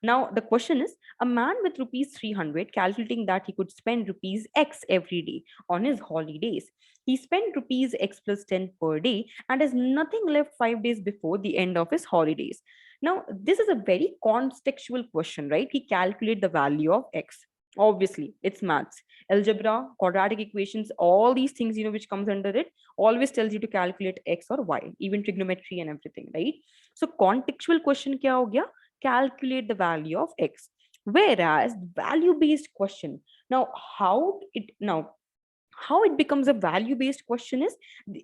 Now, the question is, a man with rupees 300 calculating that he could spend rupees X every day on his holidays. He spent rupees X plus 10 per day and has nothing left 5 days before the end of his holidays. Now, this is a very contextual question, right? He calculate the value of X. Obviously, it's maths, algebra, quadratic equations, all these things, which comes under it, always tells you to calculate X or Y, even trigonometry and everything, right? So contextual question kya ho gaya? Calculate the value of X. Whereas value based question, now how it becomes a value based question is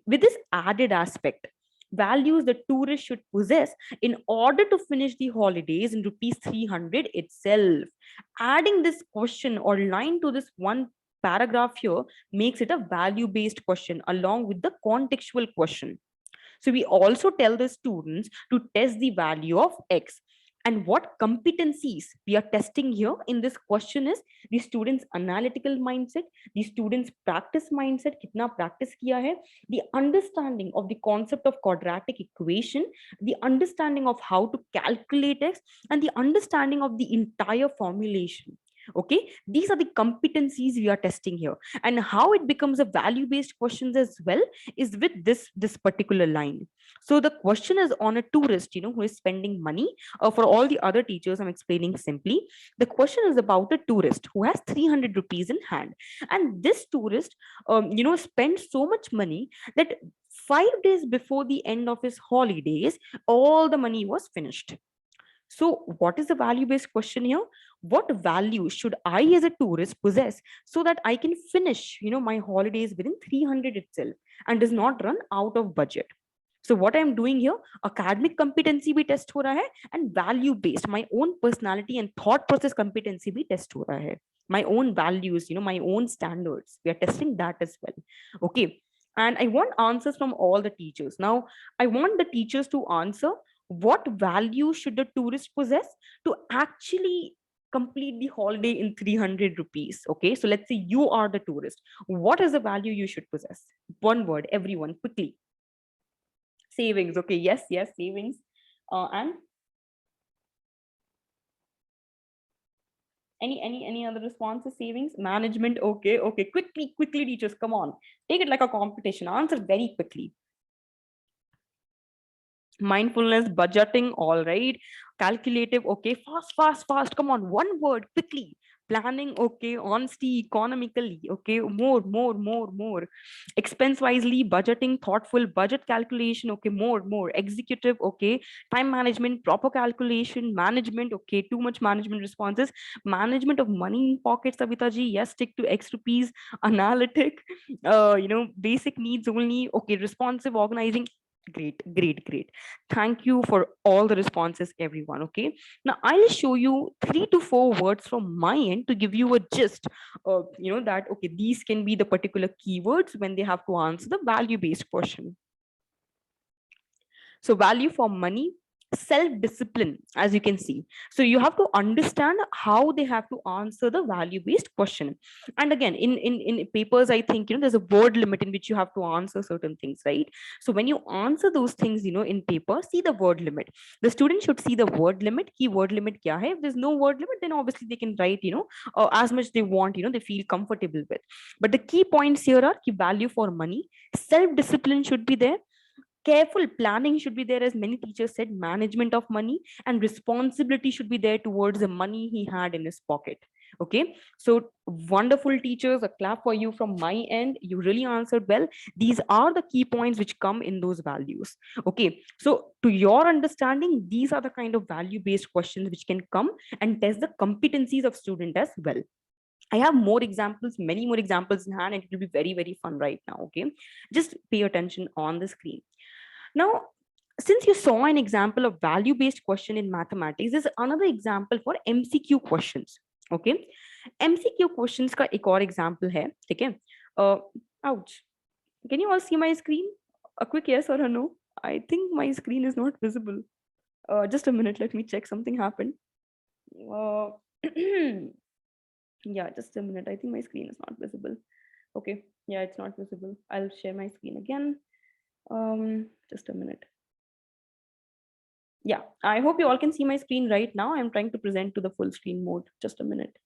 with this added aspect, values the tourist should possess in order to finish the holidays in rupees 300 itself. Adding this question or line to this one paragraph here makes it a value based question along with the contextual question. So we also tell the students to test the value of X. And what competencies we are testing here in this question is the students' analytical mindset, the students' practice mindset, kitna practice kiya hai, the understanding of the concept of quadratic equation, the understanding of how to calculate X, and the understanding of the entire formulation. Okay, these are the competencies we are testing here. And how it becomes a value based questions as well is with this particular line. So the question is on a tourist who is spending money. For all the other teachers, I'm explaining simply. The question is about a tourist who has 300 rupees in hand, and this tourist spends so much money that 5 days before the end of his holidays all the money was finished. So, what is the value based question here? What value should I, as a tourist, possess so that I can finish, my holidays within 300 itself and does not run out of budget? So, what I'm doing here, academic competency भी test हो रहा है and value based, my own personality and thought process competency भी test हो रहा है. My own values, my own standards. We are testing that as well. Okay. And I want answers from all the teachers. Now, I want the teachers to answer what value should the tourist possess to actually complete the holiday in 300 rupees. Okay, so let's say you are the tourist. What is the value you should possess? One word, everyone, quickly. Savings. Okay, yes, savings. And any other responses? Savings, management. Okay, quickly, teachers, come on, take it like a competition. Answer very quickly. Mindfulness, budgeting, all right. Calculative, okay. Fast, come on, one word, quickly. Planning, okay. Honesty, economically, okay. More. Expense wisely, budgeting, thoughtful, budget calculation, okay. More. Executive, okay. Time management, proper calculation, management, okay. Too much management responses. Management of money in pockets, Savita ji, yes, stick to X rupees. Analytic, basic needs only, okay. Responsive, organizing. Great. Thank you for all the responses, everyone. Okay, now I'll show you 3 to 4 words from my end to give you a gist of that okay, these can be the particular keywords when they have to answer the value based question. So value for money, self-discipline, as you can see. So you have to understand how they have to answer the value-based question. And again, in papers, I think, there's a word limit in which you have to answer certain things, right? So when you answer those things, in paper, see the word limit. The student should see the word limit. Key word limit kya hai? If there's no word limit, then obviously they can write, as much they want, they feel comfortable with. But the key points here are key value for money, self-discipline should be there. Careful planning should be there, as many teachers said. Management of money and responsibility should be there towards the money he had in his pocket. Okay, so wonderful teachers, a clap for you from my end. You really answered well. These are the key points which come in those values. Okay, so to your understanding, these are the kind of value based questions which can come and test the competencies of student as well. I have more examples, many more examples in hand, and it will be very, very fun right now. Okay, just pay attention on the screen. Now, since you saw an example of value-based question in mathematics, there's another example for MCQ questions. Okay, MCQ questions का एक और example है, ठीक है? Uh, ouch. Can you all see my screen? A quick yes or a no? I think my screen is not visible. Just a minute, let me check. Something happened. Uh, yeah, just a minute. I think my screen is not visible. Okay, yeah, it's not visible. I'll share my screen again. Just a minute. Yeah, I hope you all can see my screen right now. I'm trying to present to the full screen mode. Just a minute.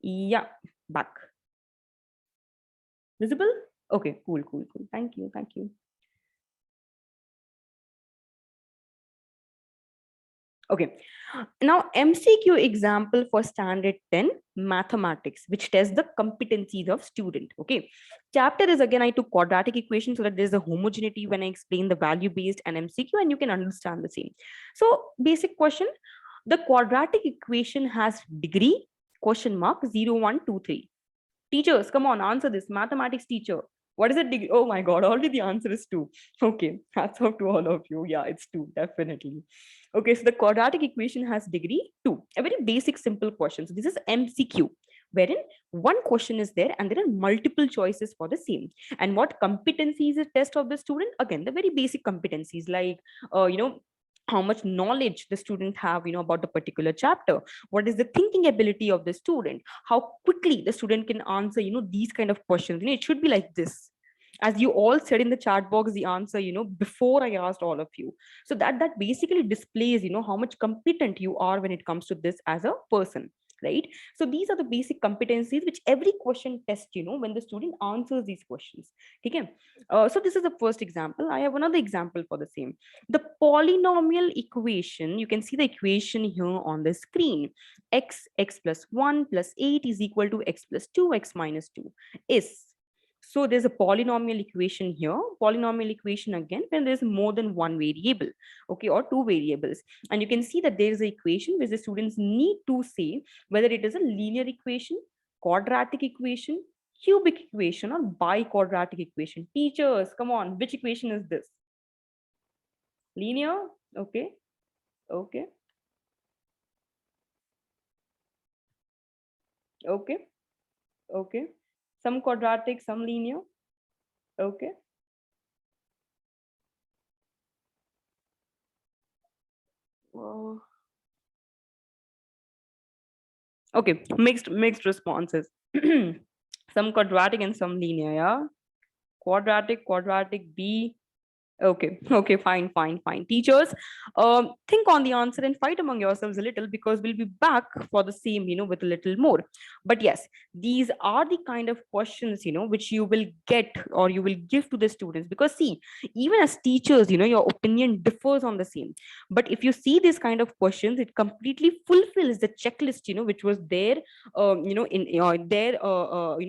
Yeah, back. Visible? Okay, cool, cool, cool. Thank you, thank you. Okay, now MCQ example for standard 10 mathematics, which tests the competencies of student. Okay, chapter is again I took quadratic equation so that there's a homogeneity when I explain the value based and MCQ and you can understand the same. So basic question, the quadratic equation has degree question mark 0, 1, 2, 3. Teachers, come on, answer this. Mathematics teacher. What is it? Oh my God, already the answer is 2. Okay, hats off to all of you. Yeah, it's 2, definitely. Okay, so the quadratic equation has degree 2. A very basic, simple question. So this is MCQ, wherein one question is there and there are multiple choices for the same. And what competency is a test of the student? Again, the very basic competencies like, how much knowledge the student have about the particular chapter, what is the thinking ability of the student, how quickly the student can answer these kind of questions. It should be like this, as you all said in the chat box the answer before I asked all of you. So that basically displays how much competent you are when it comes to this as a person, right? So these are the basic competencies which every question tests when the student answers these questions. Okay. So this is the first example. I have another example for the same. The polynomial equation, you can see the equation here on the screen. X plus 1 plus 8 is equal to x plus 2 x minus 2 is. So there's a polynomial equation here. Polynomial equation again when there's more than one variable, okay, or two variables. And you can see that there is an equation which the students need to say whether it is a linear equation, quadratic equation, cubic equation, or biquadratic equation. Teachers, come on, which equation is this? Linear? Okay, okay, okay, okay. Some quadratic, some linear. Okay. Uh, okay, mixed responses. Some quadratic and some linear, yeah. Quadratic B. Okay, okay, fine, fine, fine. Teachers, think on the answer and fight among yourselves a little because we'll be back for the same, with a little more. But yes, these are the kind of questions, which you will get or you will give to the students. Because see, even as teachers, your opinion differs on the same. But if you see this kind of questions, it completely fulfills the checklist, which was there, in there,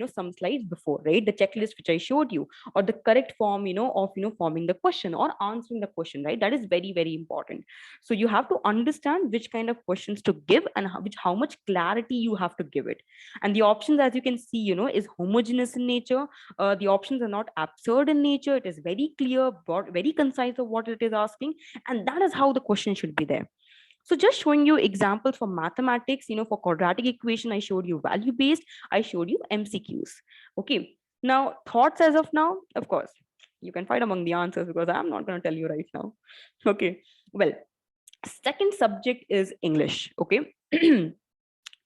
some slides before, right? The checklist which I showed you, or the correct form of forming the question or answering the question, right? That is very very important. So you have to understand which kind of questions to give and how much clarity you have to give it. And the options, as you can see, is homogeneous in nature. The options are not absurd in nature. It is very clear, very concise of what it is asking, and that is how the question should be there. So just showing you examples for mathematics, for quadratic equation, I showed you value based, I showed you MCQs. Okay. Now, thoughts as of now, of course, you can fight among the answers because I'm not going to tell you right now. Okay. Well, second subject is English. Okay.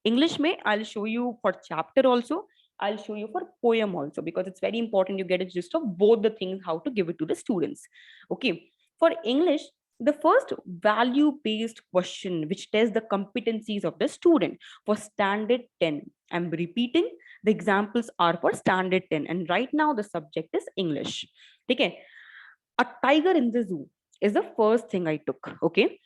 English may I'll show you for chapter also. I'll show you for poem also because it's very important you get a gist of both the things, how to give it to the students. Okay. For English, the first value-based question which tests the competencies of the student for standard 10. I'm repeating, the examples are for standard 10 and right now the subject is English. Okay. A tiger in the zoo is the first thing I took. Okay.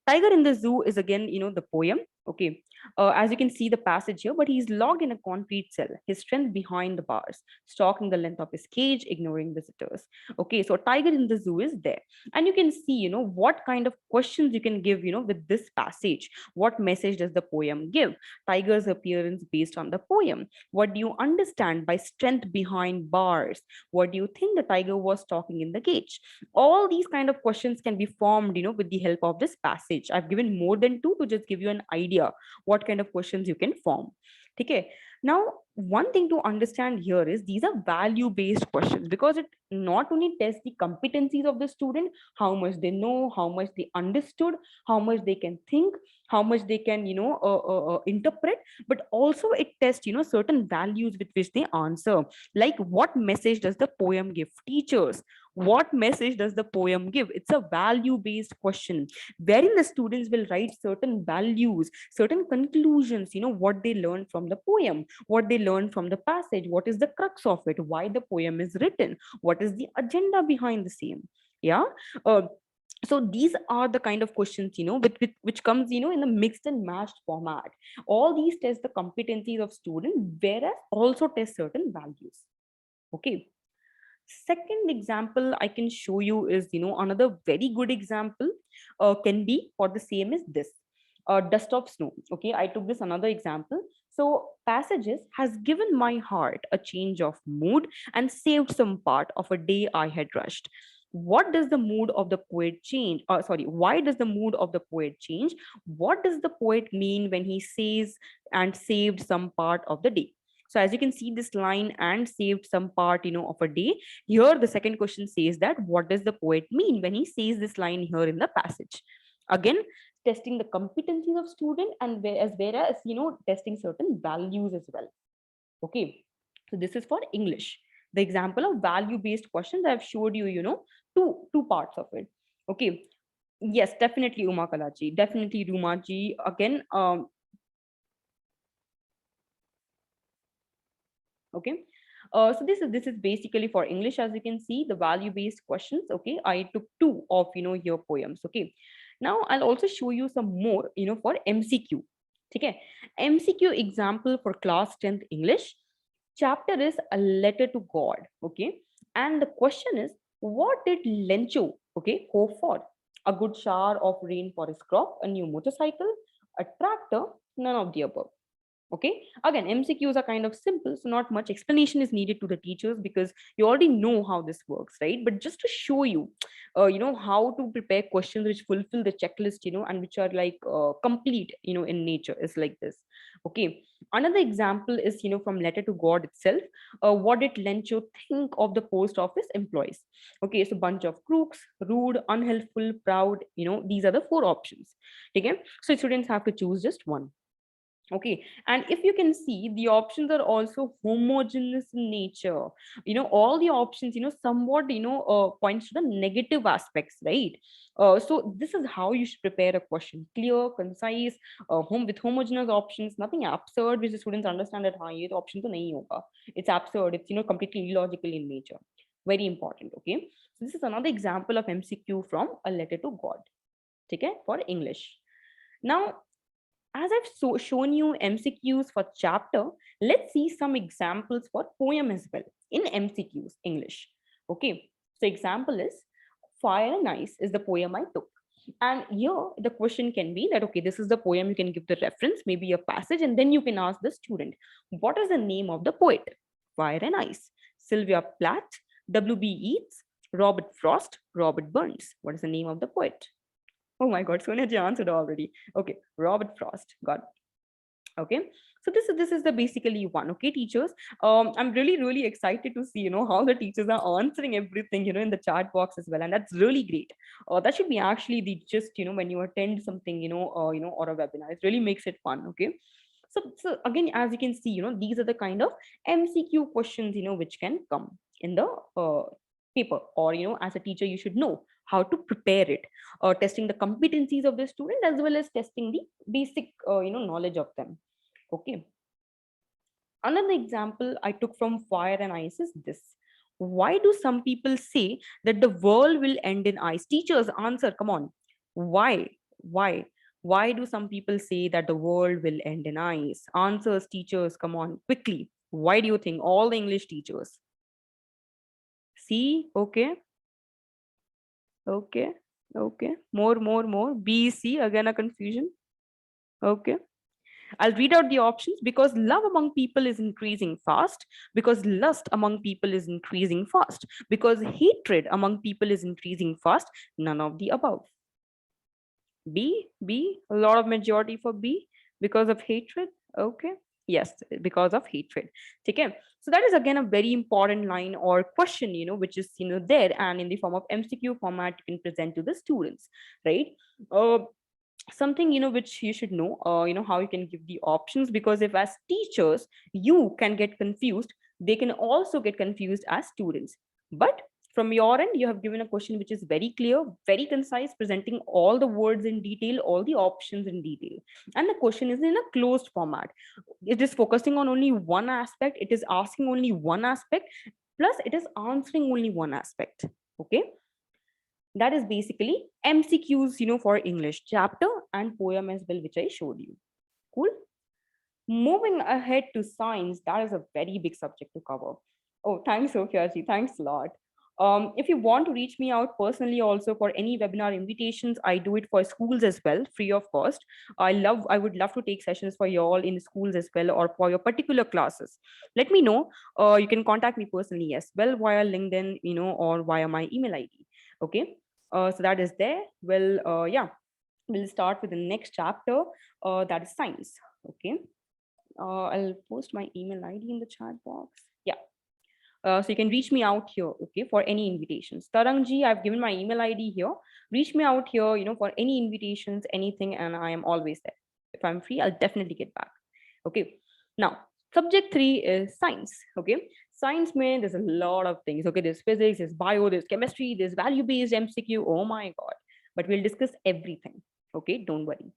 Tiger in the Zoo is again, the poem. Okay. As you can see the passage here, but he's locked in a concrete cell, his strength behind the bars, stalking the length of his cage, ignoring visitors. Okay. So tiger in the zoo is there. And you can see, what kind of questions you can give, with this passage. What message does the poem give? Tiger's appearance based on the poem. What do you understand by strength behind bars? What do you think the tiger was stalking in the cage? All these kind of questions can be formed with the help of this passage. I've given more than two to just give you an idea what kind of questions you can form. Okay. Now, one thing to understand here is these are value based questions, because it not only tests the competencies of the student, how much they know, how much they understood, how much they can think, how much they can, interpret, but also it tests, certain values with which they answer. Like, what message does the poem give teachers? What message does the poem give? It's a value based question wherein the students will write certain values, certain conclusions, what they learn from the poem, what they learn from the passage, what is the crux of it, why the poem is written, what is the agenda behind the same. Yeah. uh, so these are the kind of questions, which comes, in a mixed and matched format. All these test the competencies of student, whereas also test certain values. Okay. Second example I can show you is, another very good example can be for the same is this, dust of snow. Okay, I took this another example. So passages has given my heart a change of mood and saved some part of a day I had rushed. What does the mood of the poet change? Sorry, why does the mood of the poet change? What does the poet mean when he says and saved some part of the day? So as you can see this line, and saved some part, of a day. Here, the second question says that what does the poet mean when he says this line here in the passage? Again, testing the competencies of student, and whereas, testing certain values as well. Okay. So this is for English. The example of value-based questions I've showed you, two parts of it. Okay. Yes, definitely Uma Kalaji, definitely Rumaji. Again, okay. So this is basically for English. As you can see, the value based questions. Okay, I took two of, your poems. Okay, now I'll also show you some more, for MCQ. Okay, MCQ example for class 10th English. Chapter is a letter to God. Okay, and the question is, what did Lencho, okay, hope for? A good shower of rain for his crop, a new motorcycle, a tractor, none of the above. Okay, again, MCQs are kind of simple, so not much explanation is needed to the teachers, because you already know how this works, right? But just to show you, how to prepare questions which fulfill the checklist, and which are like complete, in nature, is like this. Okay, another example is, from letter to God itself. What did Lencho think of the post office employees? Okay, so bunch of crooks, rude, unhelpful, proud, these are the four options. Okay, so students have to choose just one. Okay, and if you can see, the options are also homogeneous in nature. All the options, somewhat, points to the negative aspects, right? So this is how you should prepare a question: clear, concise, home with homogeneous options, nothing absurd which the students understand that हाँ ये तो option तो नहीं होगा. It's absurd, it's, completely illogical in nature. Very important. Okay, so this is another example of MCQ from a letter to God. Okay, for English. Now, as I've shown you MCQs for chapter, let's see some examples for poem as well in MCQs English. Okay, so example is Fire and Ice is the poem I took. And here the question can be that, okay, this is the poem, you can give the reference, maybe a passage, and then you can ask the student, what is the name of the poet? Fire and Ice, Sylvia Plath, W.B. Yeats, Robert Frost, Robert Burns. What is the name of the poet? Oh my God, Sonia ji answered already. Okay, Robert Frost. Got it. Okay, so this is the basically one. Okay, teachers. I'm really excited to see, how the teachers are answering everything, in the chat box as well, and that's really great. That should be actually the just, when you attend something, or a webinar. It really makes it fun. Okay. So again, as you can see, these are the kind of MCQ questions, which can come in the paper, or, as a teacher, you should know how to prepare it, testing the competencies of the student as well as testing the basic, knowledge of them. Okay. Another example I took from Fire and Ice is this. Why do some people say that the world will end in ice? Teachers, answer, come on. Why? Why? Why do some people say that the world will end in ice? Answers, teachers, come on, quickly. Why do you think? All the English teachers. C, okay, okay, okay. More. B, C, again a confusion. Okay. I'll read out the options. Because love among people is increasing fast, because lust among people is increasing fast, because hatred among people is increasing fast, none of the above. B, a lot of majority for B. Because of hatred? Okay. Yes, because of hatred. Okay. So that is again a very important line or question, which is, there, and in the form of MCQ format, you can present to the students, right? Uh, Something, which you should know, how you can give the options, because if as teachers you can get confused, they can also get confused as students. But from your end, you have given a question which is very clear, very concise, presenting all the words in detail, all the options in detail, and the question is in a closed format. It is focusing on only one aspect, it is asking only one aspect, plus it is answering only one aspect. Okay, that is basically MCQs, for English chapter and poem as well, which I showed you. Cool. Moving ahead to science, that is a very big subject to cover. Oh, thanks, Sophia ji. Thanks a lot. If you want to reach me out personally also for any webinar invitations, I do it for schools as well, free of cost. I would love to take sessions for you all in schools as well, or for your particular classes. Let me know. You can contact me personally as well via LinkedIn, or via my email ID. Okay. So that is there. Well, yeah, we'll start with the next chapter. That is science. Okay. I'll post my email ID in the chat box. Yeah. So you can reach me out here, okay, for any invitations. Tarangji, I've given my email ID here. Reach me out here, for any invitations, anything, and I am always there. If I'm free, I'll definitely get back. Okay. Now, subject 3 is science. Okay. Science, man, there's a lot of things. Okay, there's physics, there's bio, there's chemistry, there's value-based MCQ. Oh my God. But we'll discuss everything. Okay, don't worry.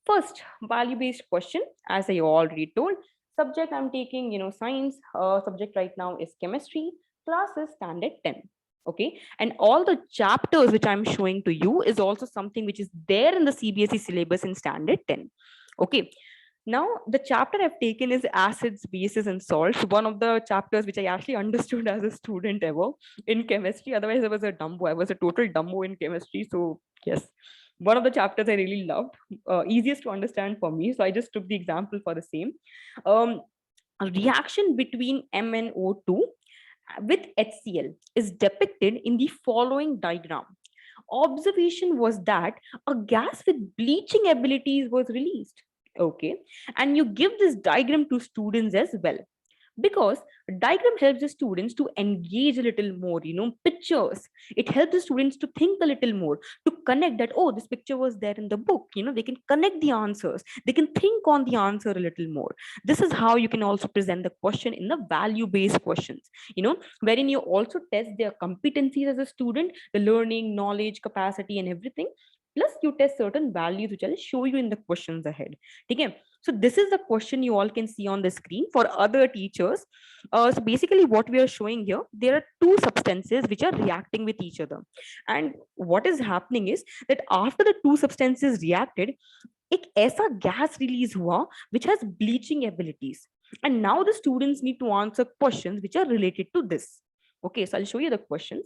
First, value-based question, as I already told. Subject I'm taking, science. Subject right now is chemistry. Class is standard 10. Okay, and all the chapters which I'm showing to you is also something which is there in the CBSE syllabus in standard 10. Okay, now the chapter I've taken is acids, bases, and salts. One of the chapters which I actually understood as a student ever in chemistry. Otherwise, I was a dumbo. I was a total dumbo in chemistry. So yes, one of the chapters I really loved, easiest to understand for me. So I just took the example for the same. Um, a reaction between MnO2 with HCl is depicted in the following diagram. Observation was that a gas with bleaching abilities was released. Okay, and you give this diagram to students as well, because diagram helps the students to engage a little more, pictures. It helps the students to think a little more, to connect that, oh, this picture was there in the book, they can connect the answers, they can think on the answer a little more. This is how you can also present the question in the value based questions, wherein you also test their competencies as a student, the learning, knowledge, capacity, and everything. Plus you test certain values which I'll show you in the questions ahead. Okay, so this is the question you all can see on the screen for other teachers. So basically what we are showing here, there are two substances which are reacting with each other. And what is happening is that after the two substances reacted, एक ऐसा gas release हुआ which has bleaching abilities. And now the students need to answer questions which are related to this. Okay, so I'll show you the questions.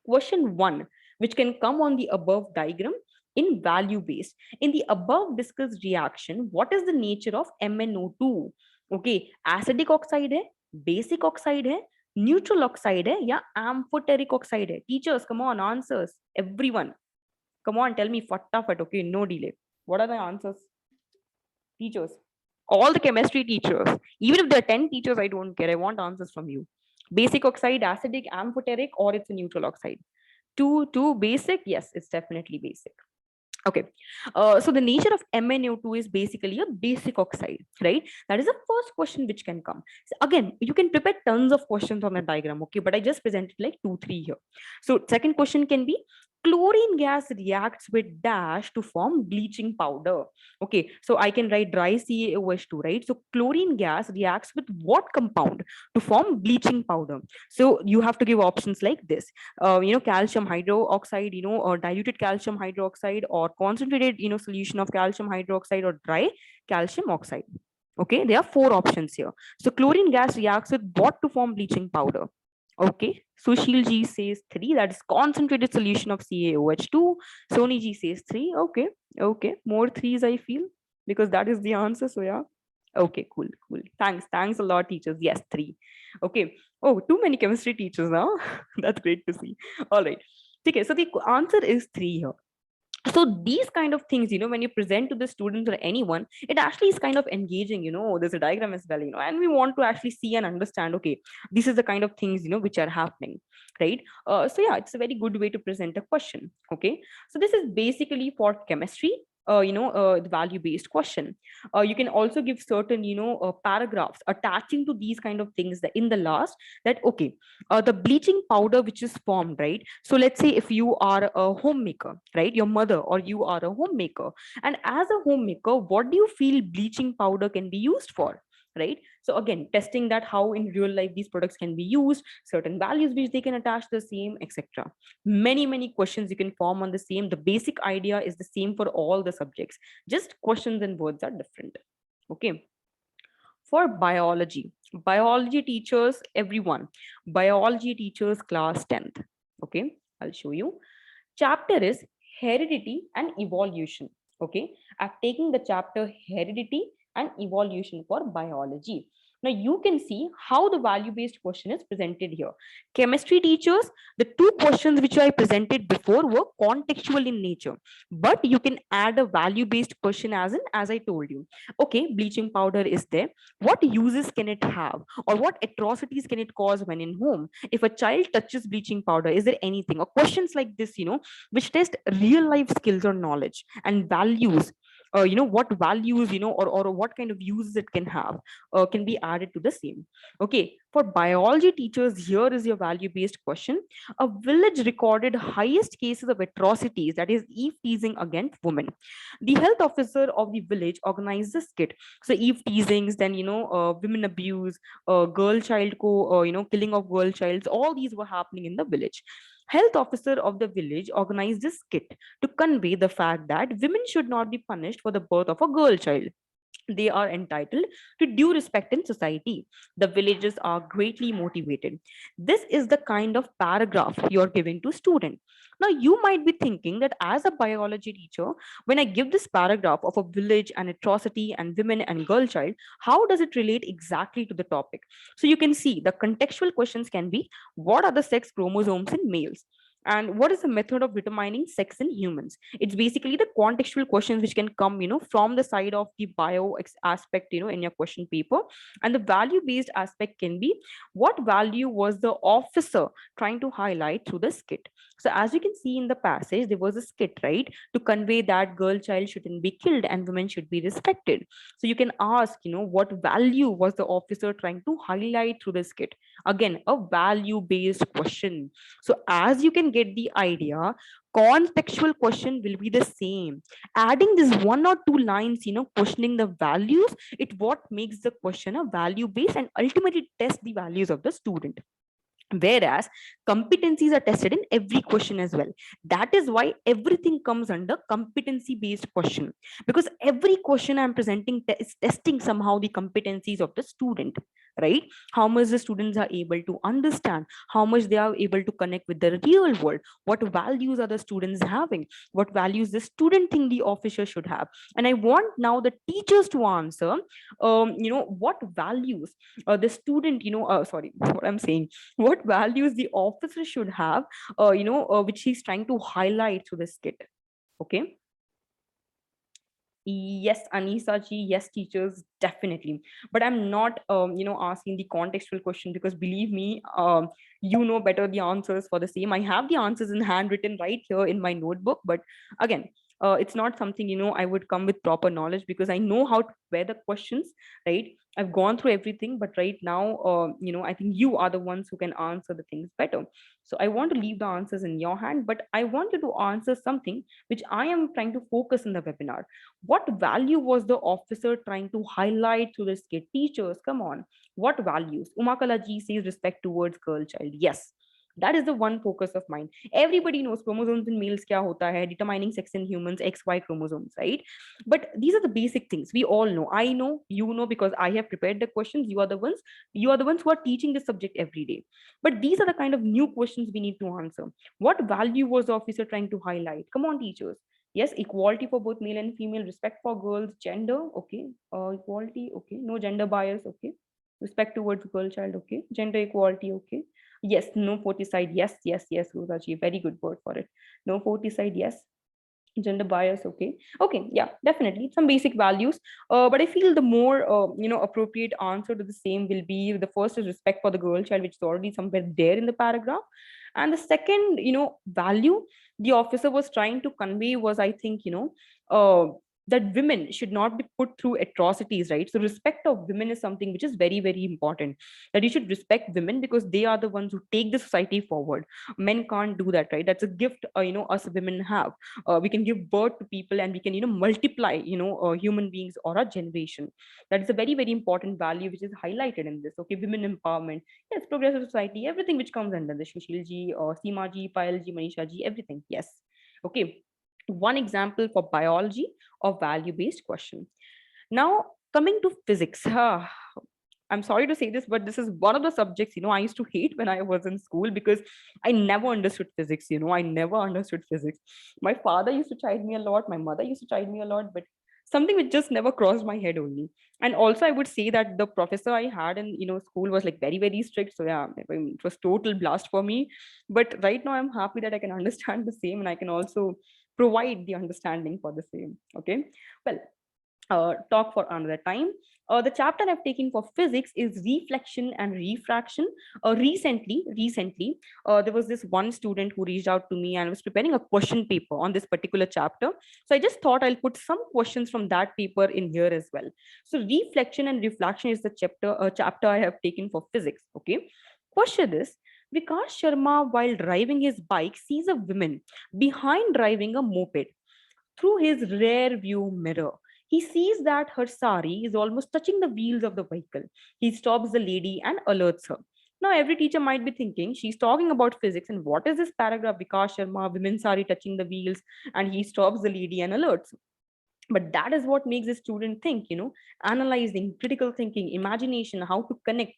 Question 1, which can come on the above diagram in value based. In the above discussed reaction, what is the nature of MnO2? Okay, acidic oxide hai, basic oxide hai, neutral oxide hai, या amphoteric oxide hai? Teachers, come on, answers. Everyone, come on, tell me fatafat. Okay, no delay. What are the answers? Teachers, all the chemistry teachers, even if there are 10 teachers, I don't care. I want answers from you. Basic oxide, acidic, amphoteric, or it's a neutral oxide? Two basic? Yes, it's definitely basic. Okay, so the nature of MnO2 is basically a basic oxide, right? That is the first question which can come. So again, you can prepare tons of questions on the diagram, okay, but I just presented like 2-3 here. So second question can be, chlorine gas reacts with dash to form bleaching powder. Okay, so I can write dry CaOH2, right? So chlorine gas reacts with what compound to form bleaching powder? So you have to give options like this. Calcium hydroxide, or diluted calcium hydroxide, or concentrated, solution of calcium hydroxide, or dry calcium oxide. Okay, there are 4 options here. So chlorine gas reacts with what to form bleaching powder? Okay, Sushil ji says 3, that is concentrated solution of CaOH2. Sony ji says 3. Okay, more 3s I feel, because that is the answer. So yeah, okay, cool. Thanks a lot, teachers. Yes, 3. Okay. Oh, too many chemistry teachers now. That's great to see. All right. Okay, so the answer is 3 here. So these kind of things, when you present to the students or anyone, it actually is kind of engaging. There's a diagram as well, and we want to actually see and understand, okay, this is the kind of things, which are happening, right? So yeah, it's a very good way to present a question. Okay, so this is basically for chemistry. The value based question. You can also give certain, paragraphs attaching to these kind of things, that in the last, that okay, the bleaching powder which is formed, right? So let's say if you are a homemaker, right, your mother or you are a homemaker, and as a homemaker, what do you feel bleaching powder can be used for, right? So again, testing that how in real life these products can be used, certain values which they can attach to the same, etc. Many questions you can form on the same. The basic idea is the same for all the subjects, just questions and words are different. Okay. For biology, biology teachers, everyone, biology teachers class 10th. Okay, I'll show you. Chapter is heredity and evolution. Okay, I've taken the chapter heredity and evolution for biology. Now you can see how the value based question is presented here. Chemistry teachers, the two questions which I presented before were contextual in nature, but you can add a value based question, as in, as I told you, okay, bleaching powder is there, what uses can it have, or what atrocities can it cause when in home? If a child touches bleaching powder, is there anything, or questions like this, which test real life skills or knowledge and values. What values, or what kind of uses it can be added to the same. Okay, for biology teachers, here is your value based question. A village recorded highest cases of atrocities, that is eve teasing against women. The health officer of the village organized the skit. So eve teasings, then women abuse, girl child killing of girl childs, all these were happening in the village. Health officer of the village organized a skit to convey the fact that women should not be punished for the birth of a girl child. They are entitled to due respect in society. The villagers are greatly motivated. This is the kind of paragraph you're giving to student. Now you might be thinking that as a biology teacher, when I give this paragraph of a village and atrocity and women and girl child, how does it relate exactly to the topic? So you can see the contextual questions can be, what are the sex chromosomes in males? And what is the method of determining sex in humans? It's basically the contextual questions which can come, from the side of the aspect, in your question paper. And the value based aspect can be, what value was the officer trying to highlight through the skit? So as you can see in the passage, there was a skit, right, to convey that girl child shouldn't be killed and women should be respected. So you can ask, what value was the officer trying to highlight through the skit? Again, a value based question. So as you can get the idea, contextual question will be the same. Adding this one or two lines, questioning the values, it what makes the question a value based and ultimately test the values of the student. Whereas competencies are tested in every question as well. That is why everything comes under competency based question, because every question I'm presenting is testing somehow the competencies of the student, right? How much the students are able to understand, how much they are able to connect with the real world, what values are the students having, what values the student think the officer should have. And I want now the teachers to answer, what values the student, sorry, what I'm saying, what values the officer should have, which he's trying to highlight through the skit. Okay. Yes, Anisa ji, yes, teachers, definitely. But I'm not, asking the contextual question, because believe me, you know better the answers for the same. I have the answers in handwritten right here in my notebook, but again, it's not something, I would come with proper knowledge, because I know how to prepare the questions, right? I've gone through everything, but right now, I think you are the ones who can answer the things better. So I want to leave the answers in your hand, but I want you to answer something which I am trying to focus in the webinar. What value was the officer trying to highlight through the skit? Teachers, come on. What values? Umakala ji says respect towards girl child. Yes. That is the one focus of mine. Everybody knows chromosomes in males kya hota hai, determining sex in humans, XY chromosomes, right? But these are the basic things we all know. I know, you know, because I have prepared the questions. You are the ones who are teaching this subject every day. But these are the kind of new questions we need to answer. What value was the officer trying to highlight? Come on, teachers. Yes, equality for both male and female, respect for girls, gender, okay, equality, okay, no gender bias, okay, respect towards girl child, okay, gender equality, okay, yes, no foeticide, yes, Rosaji, very good word for it, no foeticide, yes, Gender bias, okay, yeah, definitely some basic values. But I feel the more appropriate answer to the same will be, the first is respect for the girl child, which is already somewhere there in the paragraph. And the second value the officer was trying to convey was, I think, that women should not be put through atrocities, right? So respect of women is something which is very, very important, that you should respect women because they are the ones who take the society forward. Men can't do that, right? That's a gift, us women have. We can give birth to people, and we can multiply human beings or a generation. That is a very, very important value which is highlighted in this. Okay, women empowerment, yes, progressive society, everything which comes under this, Shishil ji or Seema ji, Payal ji, Manisha ji, everything, yes. Okay, one example for biology of value based question. Now, coming to physics, I'm sorry to say this, but this is one of the subjects, I used to hate when I was in school, because I never understood physics. I never understood physics. My father used to chide me a lot. My mother used to chide me a lot, but something which just never crossed my head only. And also, I would say that the professor I had in, school was like very, very strict. So yeah, it was total blast for me. But right now, I'm happy that I can understand the same, and I can also provide the understanding for the same. Okay. Well, talk for another time. The chapter I've taken for physics is reflection and refraction. Recently, there was this one student who reached out to me and was preparing a question paper on this particular chapter. So I just thought I'll put some questions from that paper in here as well. So reflection and reflection is the chapter I have taken for physics. Okay. Question is, Vikas Sharma, while driving his bike, sees a woman behind driving a moped. Through his rear view mirror, he sees that her sari is almost touching the wheels of the vehicle. He stops the lady and alerts her. Now, every teacher might be thinking, she's talking about physics, and what is this paragraph? Vikas Sharma, women sari touching the wheels, and he stops the lady and alerts. But that is what makes a student think, analyzing, critical thinking, imagination, how to connect.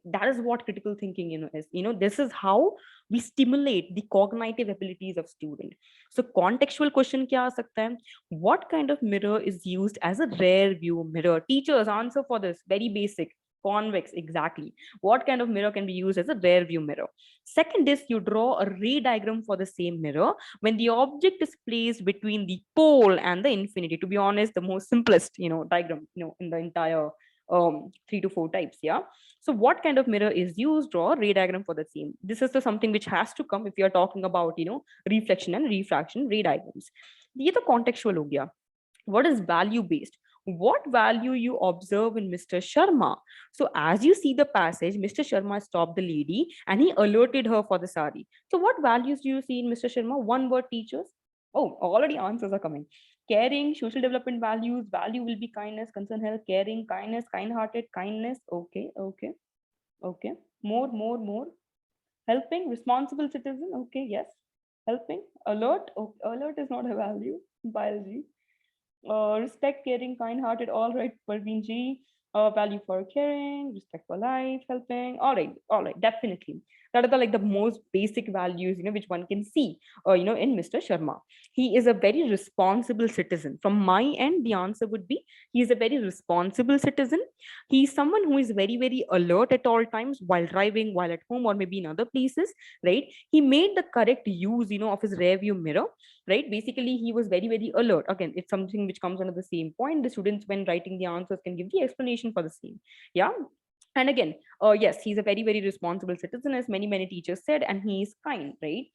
That is what critical thinking is. This is how we stimulate the cognitive abilities of student. So contextual question kya aa sakta hai? What kind of mirror is used as a rear view mirror? Teachers, answer for this, very basic. Convex, exactly. What kind of mirror can be used as a rear view mirror? Second is, you draw a ray diagram for the same mirror when the object is placed between the pole and the infinity. To be honest, the most simplest diagram in the entire 3 to 4 types. Yeah. So what kind of mirror is used? Draw a ray diagram for the same. This is the something which has to come if you are talking about reflection and refraction ray diagrams. ये तो contextual हो गया. What is value based? What value you observe in Mr. Sharma? So as you see the passage, Mr. Sharma stopped the lady and he alerted her for the sari. So what values do you see in Mr. Sharma? One word, teachers. Oh, already answers are coming. Caring, social development values. Value will be kindness, concern, health, caring, kindness, kind hearted, kindness. Okay, okay, okay. More. Helping, responsible citizen. Okay, yes. Helping, alert. Okay, alert is not a value. Biology. Respect, caring, kind-hearted. All right, Parveen ji. Value for caring, respect for life, helping. All right, definitely. That are the like the most basic values, which one can see, in Mr. Sharma. He is a very responsible citizen. From my end, the answer would be he is a very responsible citizen. He is someone who is very, very alert at all times while driving, while at home, or maybe in other places, right? He made the correct use, of his rear view mirror, right? Basically, he was very, very alert. Again, it's something which comes under the same point. The students, when writing the answers, can give the explanation for the same. Yeah. And again, yes, he's a very, very responsible citizen, as many, many teachers said, and he is kind, right?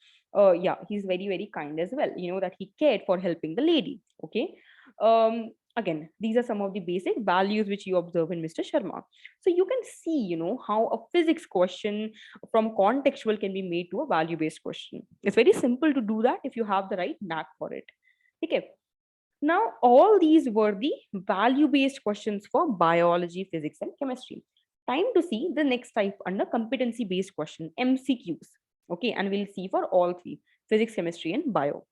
Yeah, he's very, very kind as well, that he cared for helping the lady. Okay. Again, these are some of the basic values which you observe in Mr. Sharma. So you can see, how a physics question from contextual can be made to a value based question. It's very simple to do that if you have the right knack for it. Okay. Now, all these were the value based questions for biology, physics, and chemistry. Time to see the next type under competency based question, MCQs. Okay, and we'll see for all three, physics, chemistry, and bio.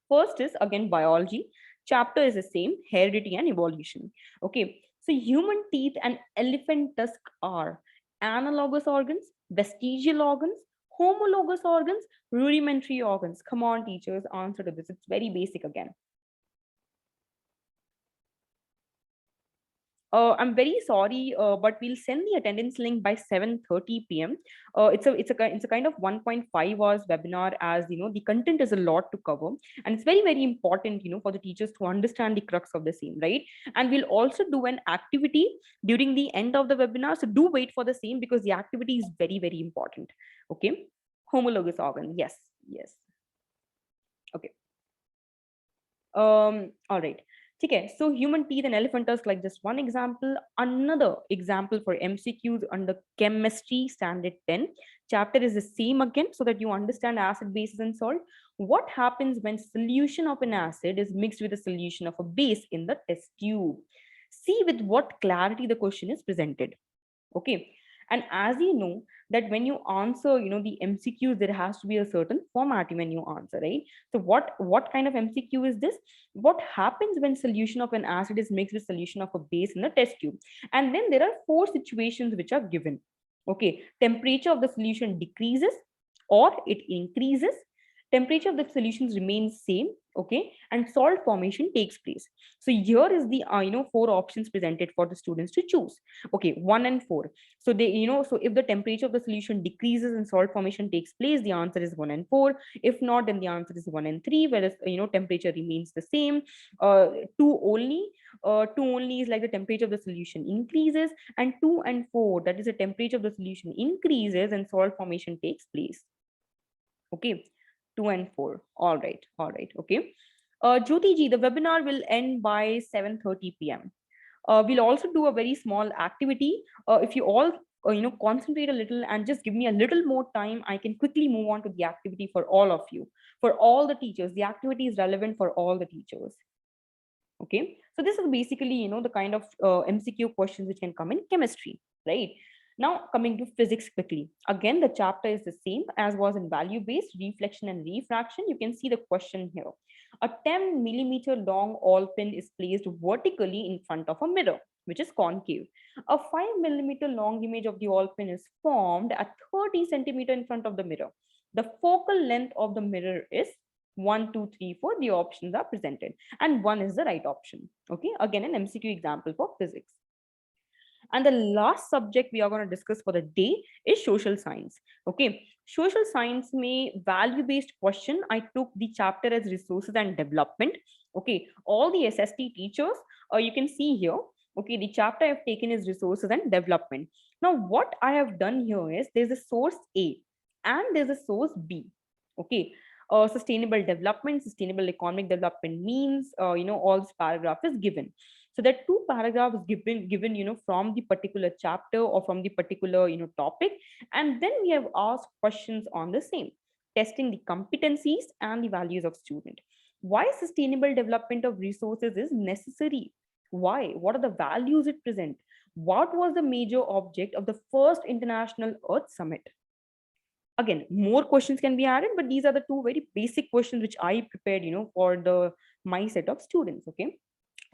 First is again biology. Chapter is the same, heredity and evolution. Okay, so human teeth and elephant tusk are analogous organs, vestigial organs, homologous organs, rudimentary organs. Come on, teachers, answer to this. It's very basic again. I'm very sorry, but we'll send the attendance link by 7:30 p.m. It's a kind of 1.5 hours webinar, as you know the content is a lot to cover, and it's very very important, for the teachers to understand the crux of the same, right? And we'll also do an activity during the end of the webinar, so do wait for the same because the activity is very very important. Okay, homologous organ, yes, yes. Okay. All right. Okay, so human teeth and elephant tusk, like just one example. Another example for MCQs under chemistry standard 10 chapter is the same again, so that you understand acid, bases, and salt. What happens when solution of an acid is mixed with a solution of a base in the test tube? See with what clarity the question is presented. Okay, and as you know that when you answer, the MCQs, there has to be a certain format when you answer, right? So what kind of MCQ is this? What happens when solution of an acid is mixed with solution of a base in the test tube? And then there are four situations which are given. Okay, temperature of the solution decreases or it increases, temperature of the solutions remains same, okay, and salt formation takes place. So here is the four options presented for the students to choose. Okay, 1 and 4. So they, so if the temperature of the solution decreases and salt formation takes place, the answer is 1 and 4. If not, then the answer is 1 and 3, whereas temperature remains the same. 2 only, 2 only is like the temperature of the solution increases, and 2 and 4, that is the temperature of the solution increases and salt formation takes place. Okay, 2 and 4. All right, all right. Okay. Jyoti ji, the webinar will end by 7:30 p.m. We'll also do a very small activity. If you all concentrate a little and just give me a little more time, I can quickly move on to the activity for all of you, for all the teachers. The activity is relevant for all the teachers. Okay, so this is basically the kind of MCQ questions which can come in chemistry, right? Now coming to physics quickly. Again, the chapter is the same as was in value based reflection and refraction. You can see the question here. A 10 millimeter long oil pin is placed vertically in front of a mirror, which is concave. A 5 millimeter long image of the oil pin is formed at 30 centimeter in front of the mirror. The focal length of the mirror is 1, 2, 3, 4. The options are presented, and 1 is the right option. Okay, again an MCQ example for physics. And the last subject we are going to discuss for the day is social science. Okay, social science may value based question. I took the chapter as resources and development. Okay, all the SST teachers, you can see here. Okay, the chapter I've taken is resources and development. Now what I have done here is there's a source A and there's a source B. Okay, sustainable development, sustainable economic development means, all this paragraph is given. So that two paragraphs given from the particular chapter or from the particular topic, and then we have asked questions on the same, testing the competencies and the values of student. Why sustainable development of resources is necessary? Why? What are the values it present? What was the major object of the first International Earth Summit? Again, more questions can be added, but these are the two very basic questions which I prepared for the my set of students. Okay,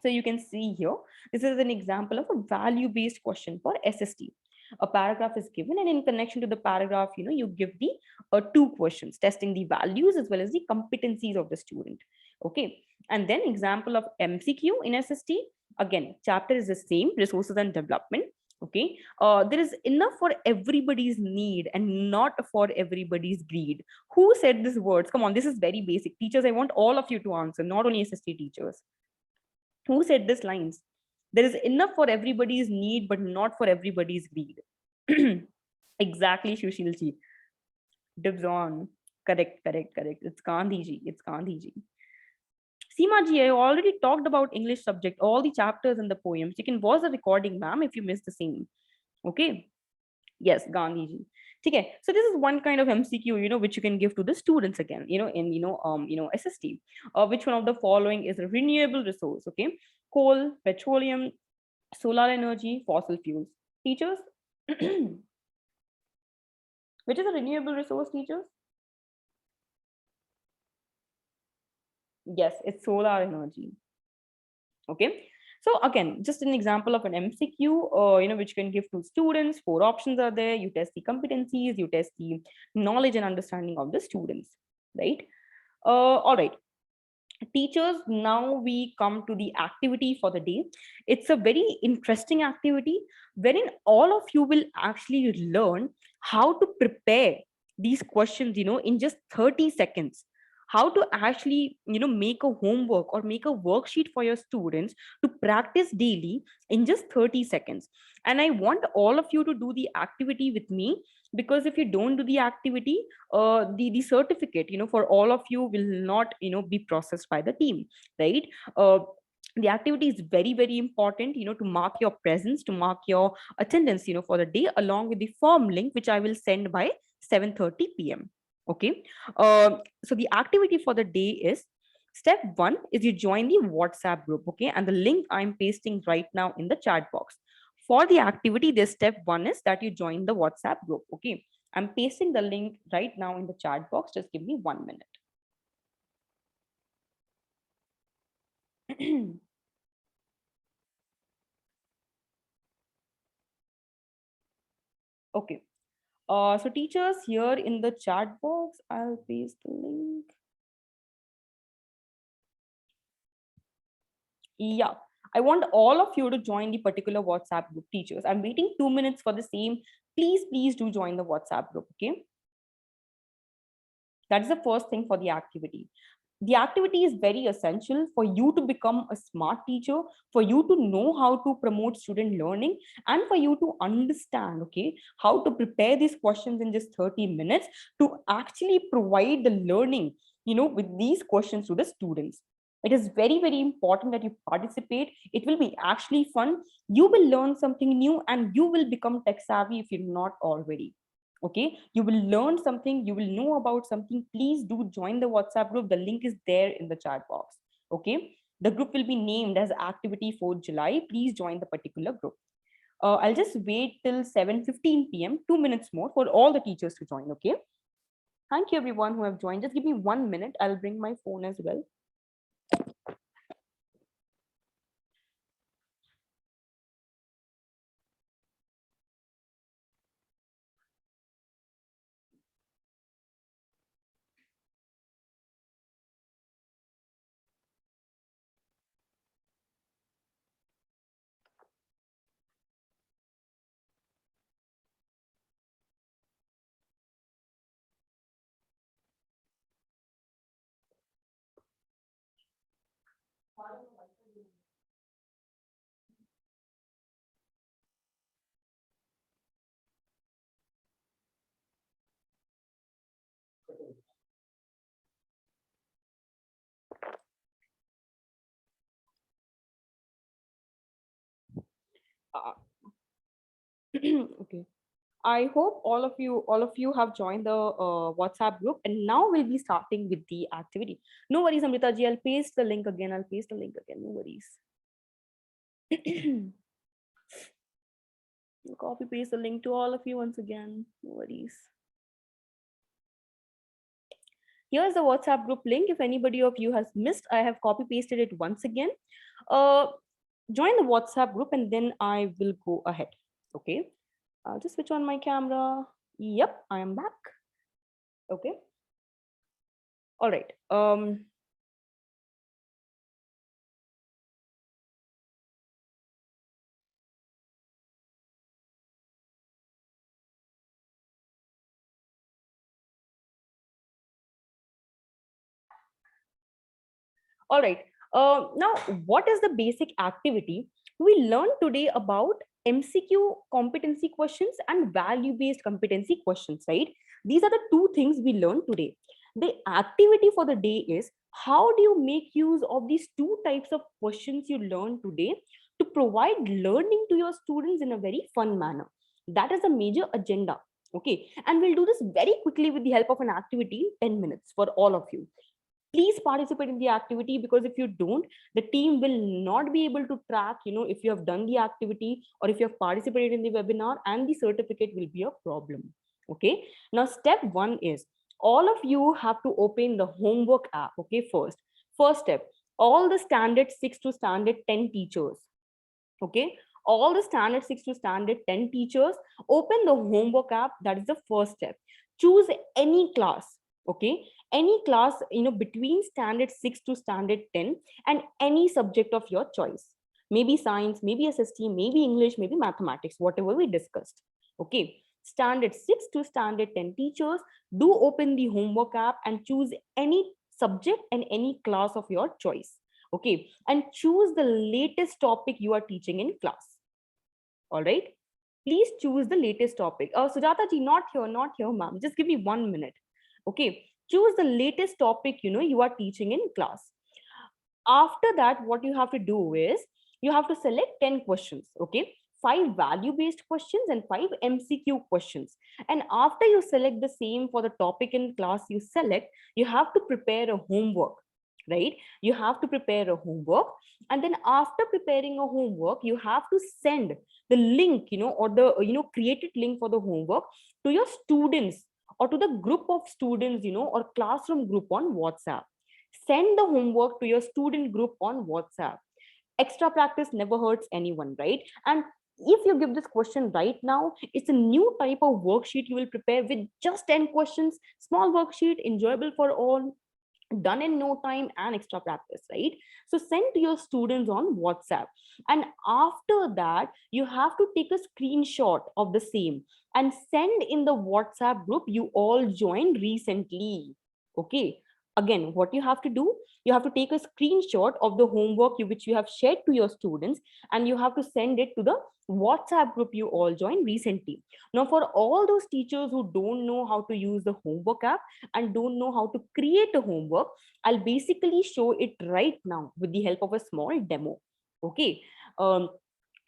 so you can see here, this is an example of a value based question for SST. A paragraph is given, and in connection to the paragraph, you give the two questions testing the values as well as the competencies of the student. Okay, and then example of MCQ in SST. Again, chapter is the same, resources and development. Okay, there is enough for everybody's need and not for everybody's greed. Who said these words? Come on, this is very basic. Teachers, I want all of you to answer, not only SST teachers. Who said these lines? There is enough for everybody's need, but not for everybody's greed. Exactly, Shushilji. Dibs on. Correct, correct, correct. It's Gandhiji. It's Gandhiji. Seema ji, I already talked about English subject, all the chapters and the poems. You can pause the recording, ma'am, if you missed the same. Okay. Yes, Gandhiji. Okay, so this is one kind of MCQ, which you can give to the students again, in SST. Which one of the following is a renewable resource? Okay, coal, petroleum, solar energy, fossil fuels. Teachers, which is a renewable resource, teachers? Yes, it's solar energy. Okay, so again, just an example of an MCQ, which you can give to students. Four options are there. You test the competencies, you test the knowledge and understanding of the students, right? All right. Teachers, now we come to the activity for the day. It's a very interesting activity wherein all of you will actually learn how to prepare these questions, in just 30 seconds. How to actually, make a homework or make a worksheet for your students to practice daily in just 30 seconds. And I want all of you to do the activity with me, because if you don't do the activity, the certificate, for all of you will not, be processed by the team, right? The activity is very, very important, to mark your presence, to mark your attendance, for the day, along with the form link which I will send by 7:30 p.m. Okay. So the activity for the day is, step one is you join the WhatsApp group. Okay, and the link I'm pasting right now in the chat box. For the activity, this step one is that you join the WhatsApp group. Okay, I'm pasting the link right now in the chat box. Just give me 1 minute. Okay. So teachers, here in the chat box, I'll paste the link. Yeah, I want all of you to join the particular WhatsApp group, teachers. I'm waiting 2 minutes for the same. Please do join the WhatsApp group. Okay. That is the first thing for the activity. The activity is very essential for you to become a smart teacher, for you to know how to promote student learning, and for you to understand, okay, how to prepare these questions in just 30 minutes to actually provide the learning, with these questions to the students. It is very, very important that you participate. It will be actually fun. You will learn something new and you will become tech savvy if you're not already. Okay, you will learn something, you will know about something. Please do join the WhatsApp group. The link is there in the chat box. Okay, the group will be named as activity for July. Please join the particular group. I'll just wait till 7:15 p.m., 2 minutes more for all the teachers to join. Okay, thank you everyone who have joined. Just give me 1 minute, I'll bring my phone as well. uh, okay, I hope all of you have joined the WhatsApp group, and now we'll be starting with the activity. No worries, Amrita ji. I'll paste the link again. I'll paste the link again. No worries. Copy paste the link to all of you once again. No worries. Here's the WhatsApp group link. If anybody of you has missed, I have copy pasted it once again. Uh, Join the WhatsApp group and then I will go ahead. Okay. I'll just switch on my camera. Yep, I am back. Okay. All right. All right. Now, what is the basic activity? We learned today about MCQ competency questions and value-based competency questions, right? These are the two things we learned today. The activity for the day is, how do you make use of these two types of questions you learned today to provide learning to your students in a very fun manner? That is a major agenda. Okay. And we'll do this very quickly with the help of an activity, 10 minutes for all of you. Please participate in the activity, because if you don't, the team will not be able to track, if you have done the activity or if you have participated in the webinar, and the certificate will be a problem. Okay, now step one is, all of you have to open the homework app. Okay, first step, all the standard 6 to standard 10 teachers, okay, all the standard 6 to standard 10 teachers, open the homework app. That is the first step. Choose any class. Okay, any class, between standard 6 to standard 10, and any subject of your choice. Maybe science, maybe SST, maybe English, maybe mathematics, whatever we discussed. Okay. Standard 6 to standard 10 teachers, do open the homework app and choose any subject and any class of your choice. Okay. And choose the latest topic you are teaching in class. All right. Please choose the latest topic. Sujata ji, not here, ma'am. Just give me 1 minute. Okay. Choose the latest topic, you are teaching in class. After that, what you have to do is you have to select 10 questions. Okay. 5 value based questions and 5 MCQ questions. And after you select the same for the topic in class you select, you have to prepare a homework, right? You have to prepare a homework. And then after preparing a homework, you have to send the link, or the, created link for the homework to your students, or to the group of students, or classroom group on WhatsApp. Send the homework to your student group on WhatsApp. Extra practice never hurts anyone, right? And if you give this question right now, it's a new type of worksheet you will prepare with just 10 questions, small worksheet, enjoyable for all, done in no time, and extra practice, right? So send to your students on WhatsApp. And after that, you have to take a screenshot of the same and send in the WhatsApp group you all joined recently. Okay. Again, what you have to do, you have to take a screenshot of the homework which you have shared to your students, and you have to send it to the WhatsApp group you all joined recently. Now, for all those teachers who don't know how to use the homework app and don't know how to create a homework, I'll basically show it right now with the help of a small demo. Okay.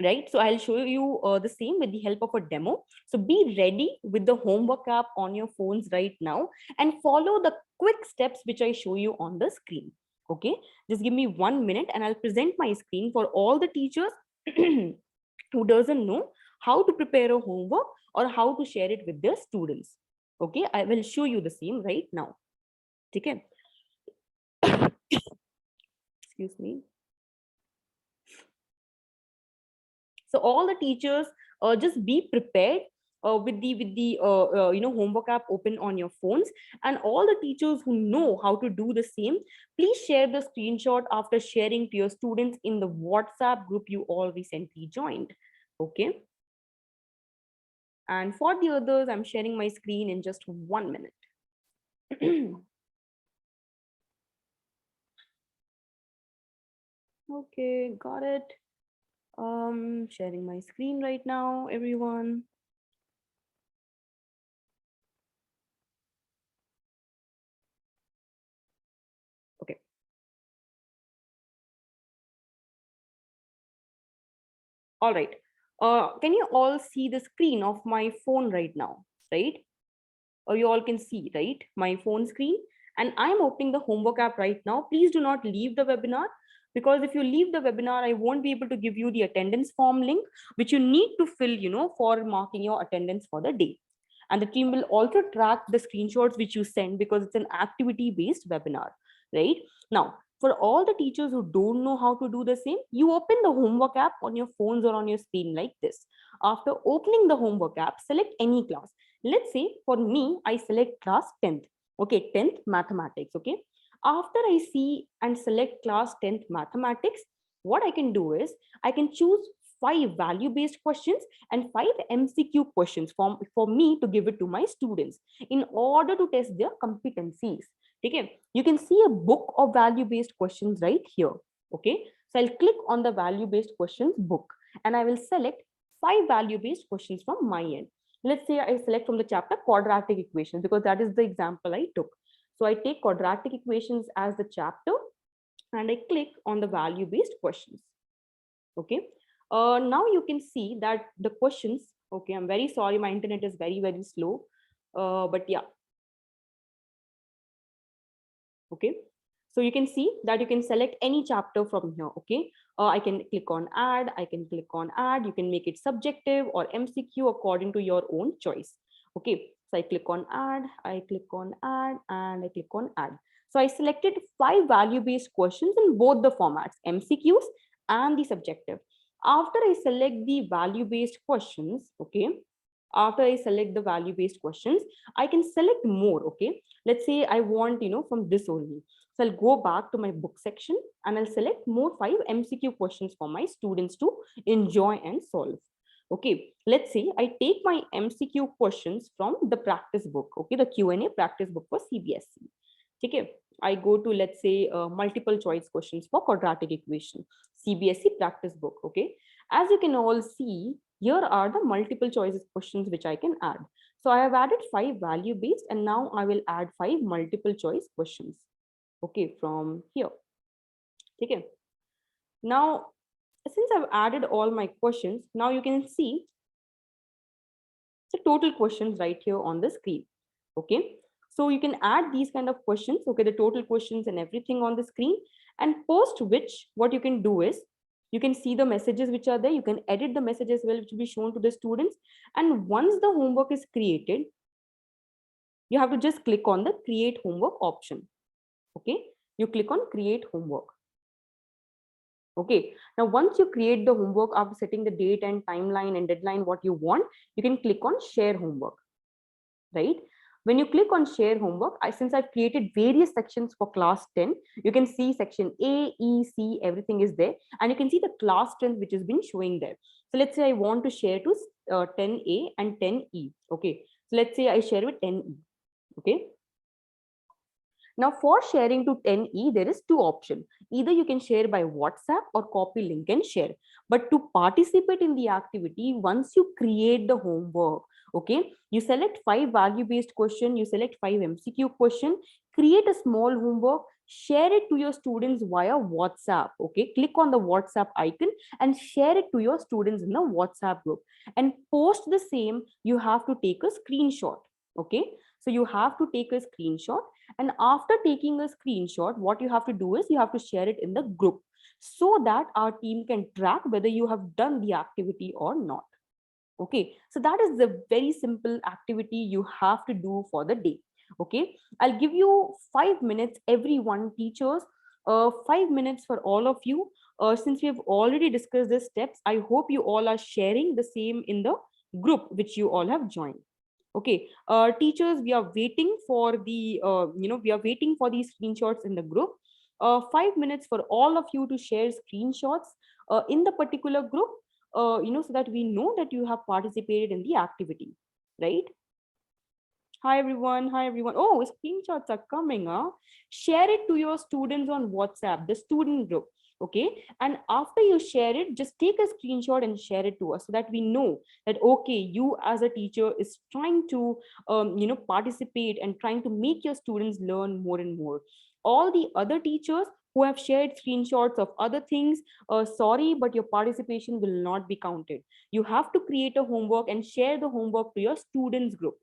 Right, so I'll show you the same with the help of a demo. So be ready with the homework app on your phones right now and follow the quick steps which I show you on the screen. Okay, just give me 1 minute and I'll present my screen for all the teachers who doesn't know how to prepare a homework or how to share it with their students. Okay, I will show you the same right now. Okay. Excuse me. So all the teachers, just be prepared with the homework app open on your phones, and all the teachers who know how to do the same, please share the screenshot after sharing to your students in the WhatsApp group you all recently joined. Okay. And for the others, I'm sharing my screen in just 1 minute. Okay, got it. Sharing my screen right now, everyone. Okay. All right. Can you all see the screen of my phone right now, right? Or you all can see, right? My phone screen. And I'm opening the homework app right now. Please do not leave the webinar, because if you leave the webinar, I won't be able to give you the attendance form link, which you need to fill, for marking your attendance for the day. And the team will also track the screenshots which you send, because it's an activity based webinar, right? Now, for all the teachers who don't know how to do the same, you open the homework app on your phones or on your screen like this. After opening the homework app, select any class. Let's say for me, I select class 10th. Okay, 10th mathematics. Okay. After I see and select class 10th mathematics, what I can do is I can choose 5 value based questions and 5 MCQ questions for me to give it to my students in order to test their competencies. Okay. You can see a book of value based questions right here. Okay. So I'll click on the value based questions book and I will select 5 value based questions from my end. Let's say I select from the chapter quadratic equations, because that is the example I took. So I take quadratic equations as the chapter and I click on the value based questions. Okay. Now you can see that the questions, okay, I'm very sorry, my internet is very, very slow. But yeah. Okay. So you can see that you can select any chapter from here. Okay. I can click on add. I can click on add. You can make it subjective or MCQ according to your own choice. Okay. So I click on add. I click on add and I click on add. So I selected 5 value-based questions in both the formats, MCQs and the subjective. After I select the value-based questions, okay, After I select the value based questions, I can select more. Okay, let's say I want, from this only. So I'll go back to my book section and I'll select more 5 MCQ questions for my students to enjoy and solve. Okay, let's say I take my MCQ questions from the practice book. Okay, the Q&A practice book for CBSE. Okay, I go to, let's say, multiple choice questions for quadratic equation, CBSE practice book. Okay, as you can all see, here are the multiple choices questions which I can add. So I have added 5 value based, and now I will add 5 multiple choice questions. Okay, from here. Okay, now since I've added all my questions, now you can see the total questions right here on the screen. Okay, so you can add these kind of questions. Okay, the total questions and everything on the screen, and post which what you can do is you can see the messages which are there. You can edit the message as well, which will be shown to the students. And once the homework is created, you have to just click on the create homework option. Okay, you click on create homework. Okay, now once you create the homework after setting the date and timeline and deadline what you want, you can click on share homework. Right, when you click on share homework, since I've created various sections for class 10, you can see section A, E, C, everything is there, and you can see the class strength which has been showing there. So let's say I want to share to 10A and 10E. Okay, so let's say I share with 10E. Okay, now for sharing to 10E, there is two options. Either you can share by WhatsApp or copy link and share. But to participate in the activity, once you create the homework, okay, you select 5 value-based question, you select 5 MCQ question, create a small homework, share it to your students via WhatsApp. Okay, click on the WhatsApp icon and share it to your students in the WhatsApp group. And post the same, you have to take a screenshot. Okay, so you have to take a screenshot, and after taking a screenshot, what you have to do is you have to share it in the group so that our team can track whether you have done the activity or not. Okay, so that is the very simple activity you have to do for the day. Okay, I'll give you 5 minutes, everyone, teachers, 5 minutes for all of you. Since we have already discussed the steps, I hope you all are sharing the same in the group which you all have joined. Okay, teachers, we are waiting for the, we are waiting for these screenshots in the group. 5 minutes for all of you to share screenshots in the particular group, so that we know that you have participated in the activity, right? Hi everyone, hi everyone. Oh, screenshots are coming, huh? Share it to your students on WhatsApp, the student group. Okay, and after you share it, just take a screenshot and share it to us so that we know that okay, you as a teacher is trying to participate and trying to make your students learn more and more. All the other teachers who have shared screenshots of other things, sorry, but your participation will not be counted. You have to create a homework and share the homework to your students group.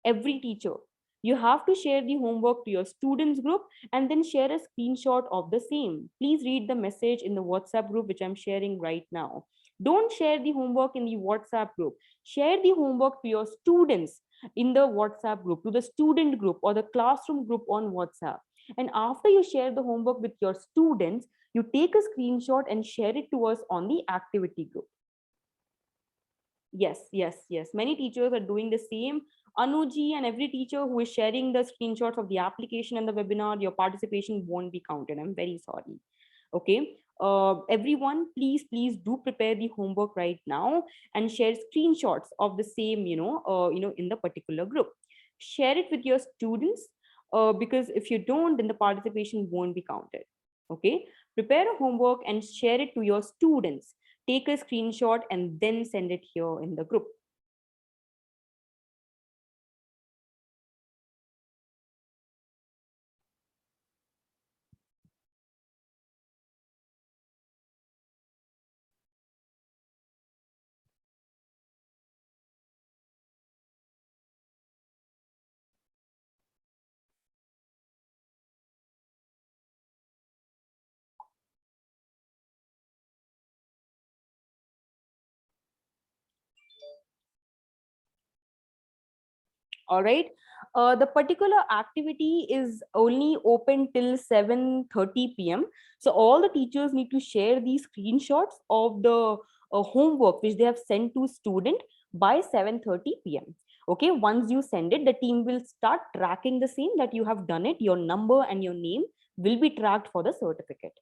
Every teacher, you have to share the homework to your students group and then share a screenshot of the same. Please read the message in the WhatsApp group which I'm sharing right now. Don't share the homework in the WhatsApp group. Share the homework to your students in the WhatsApp group, to the student group or the classroom group on WhatsApp. And after you share the homework with your students, you take a screenshot and share it to us on the activity group. Yes, yes, yes. Many teachers are doing the same. Anuji and every teacher who is sharing the screenshots of the application and the webinar, your participation won't be counted. I'm very sorry. Okay. Everyone, please do prepare the homework right now and share screenshots of the same, in the particular group. Share it with your students, because if you don't, then the participation won't be counted. Okay. Prepare a homework and share it to your students. Take a screenshot and then send it here in the group. All right. The particular activity is only open till 7:30 p.m. So all the teachers need to share these screenshots of the homework which they have sent to student by 7:30 p.m. Okay, once you send it, the team will start tracking the same that you have done it. Your number and your name will be tracked for the certificate.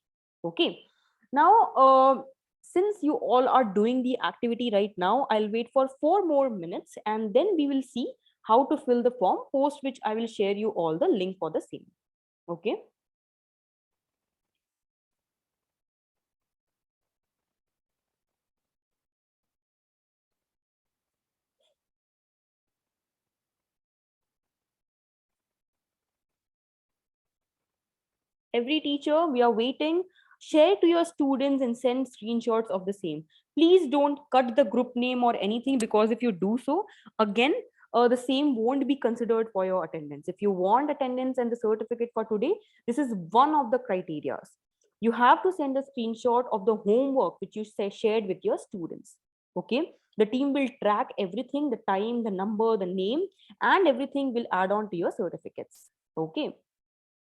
Okay, now since you all are doing the activity right now, I'll wait for 4 more minutes and then we will see how to fill the form, post which I will share you all the link for the same. Okay. Every teacher, we are waiting. Share to your students and send screenshots of the same. Please don't cut the group name or anything, because if you do so, again, the same won't be considered for your attendance. If you want attendance and the certificate for today, this is one of the criteria. You have to send a screenshot of the homework which you shared with your students. Okay, the team will track everything, the time, the number, the name, and everything will add on to your certificates. Okay.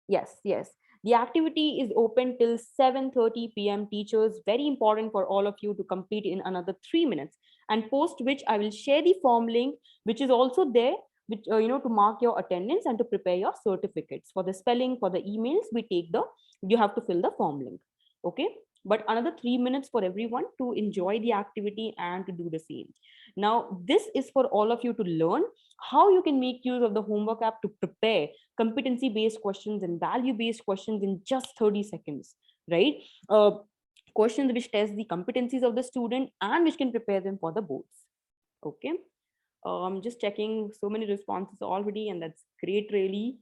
Yes, yes. The activity is open till 7:30 p.m. Teachers, very important for all of you to complete in another 3 minutes. And post which I will share the form link, which is also there, which to mark your attendance and to prepare your certificates. For the spelling, for the emails, we take the you have to fill the form link. Okay. But another 3 minutes for everyone to enjoy the activity and to do the same. Now, this is for all of you to learn how you can make use of the homework app to prepare competency based questions and value based questions in just 30 seconds, right? Questions which test the competencies of the student and which can prepare them for the boards. Okay. Just checking so many responses already, and that's great, really.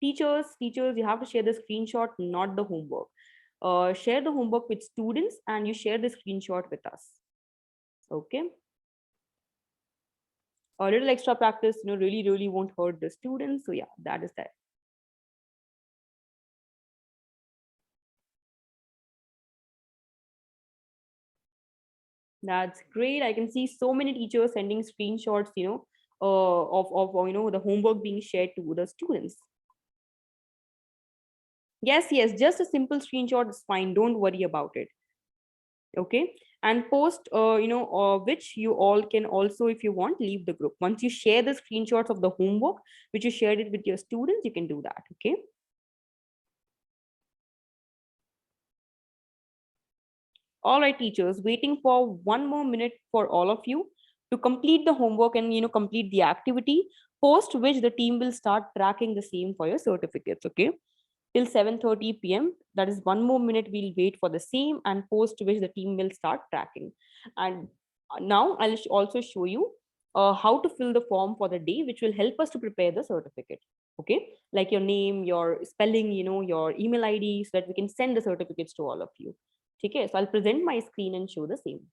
Teachers, you have to share the screenshot, not the homework. Share the homework with students and you share the screenshot with us. Okay. A little extra practice, really won't hurt the students. So yeah, that is that. That's great. I can see so many teachers sending screenshots, of the homework being shared to the students. Yes, just a simple screenshot is fine. Don't worry about it. Okay. And post, which you all can also, if you want, leave the group. Once you share the screenshots of the homework, which you shared it with your students, you can do that. Okay. All right, teachers, waiting for 1 more minute for all of you to complete the homework and complete the activity, post which the team will start tracking the same for your certificates. Okay, till 7:30 p.m. That is 1 more minute. We'll wait for the same and post which the team will start tracking. And now I'll also show you how to fill the form for the day, which will help us to prepare the certificate. Okay, like your name, your spelling, your email ID, so that we can send the certificates to all of you. Okay, so I'll present my screen and show the same.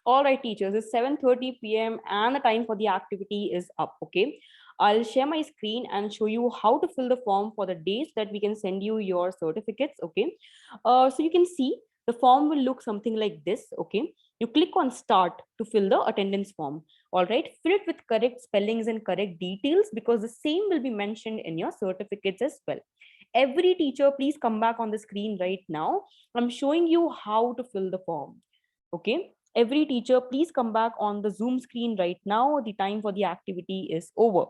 All right, teachers, it's 7:30 p.m. and the time for the activity is up. Okay, I'll share my screen and show you how to fill the form for the days that we can send you your certificates. Okay, so you can see the form will look something like this. Okay, you click on start to fill the attendance form. All right, fill it with correct spellings and correct details, because the same will be mentioned in your certificates as well. Every teacher, please come back on the screen right now. I'm showing you how to fill the form. Okay, every teacher, please come back on the Zoom screen right now. The time for the activity is over.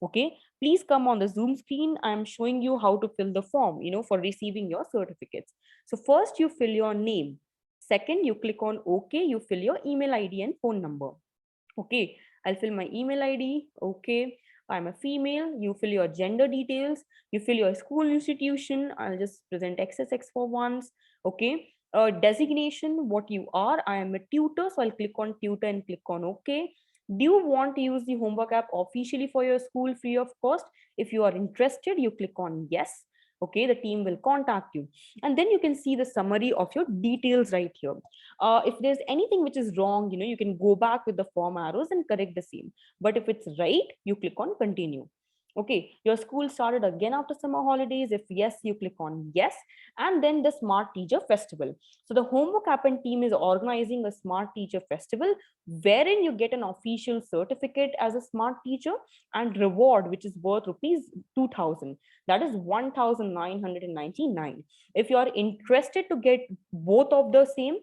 Okay, please come on the Zoom screen. I'm showing you how to fill the form, for receiving your certificates. So first you fill your name. Second, you click on OK, you fill your email ID and phone number. Okay, I'll fill my email ID. Okay, I'm a female. You fill your gender details. You fill your school institution. I'll just present XSX for once. Okay, Designation, what you are. I am a tutor, so I'll click on tutor and click on OK. Do you want to use the homework app officially for your school free of cost? If you are interested, you click on yes. Okay, the team will contact you. And then you can see the summary of your details right here. If there's anything which is wrong, you can go back with the form arrows and correct the same. But if it's right, you click on continue. Okay, your school started again after summer holidays. If yes, you click on yes. And then the Smart Teacher Festival. So the Homework App and team is organizing a Smart Teacher Festival wherein you get an official certificate as a smart teacher and reward which is worth rupees 2000. That is 1999. If you are interested to get both of the same,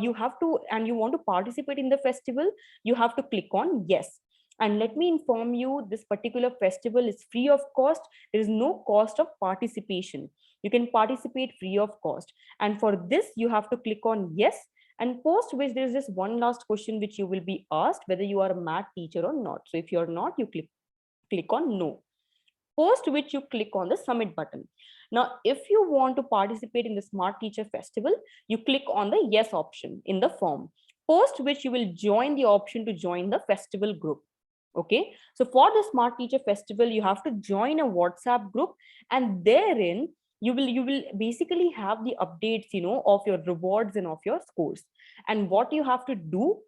you have to, and you want to participate in the festival, you have to click on yes. And let me inform you, this particular festival is free of cost. There is no cost of participation. You can participate free of cost. And for this, you have to click on yes, and post which there is this one last question which you will be asked whether you are a math teacher or not. So if you're not, you click on no. Post which you click on the submit button. Now, if you want to participate in the Smart Teacher Festival, you click on the yes option in the form. Post which you will join the option to join the festival group. Okay, so for the Smart Teacher Festival, you have to join a WhatsApp group, and therein you will basically have the updates, of your rewards and of your scores. And what you have to do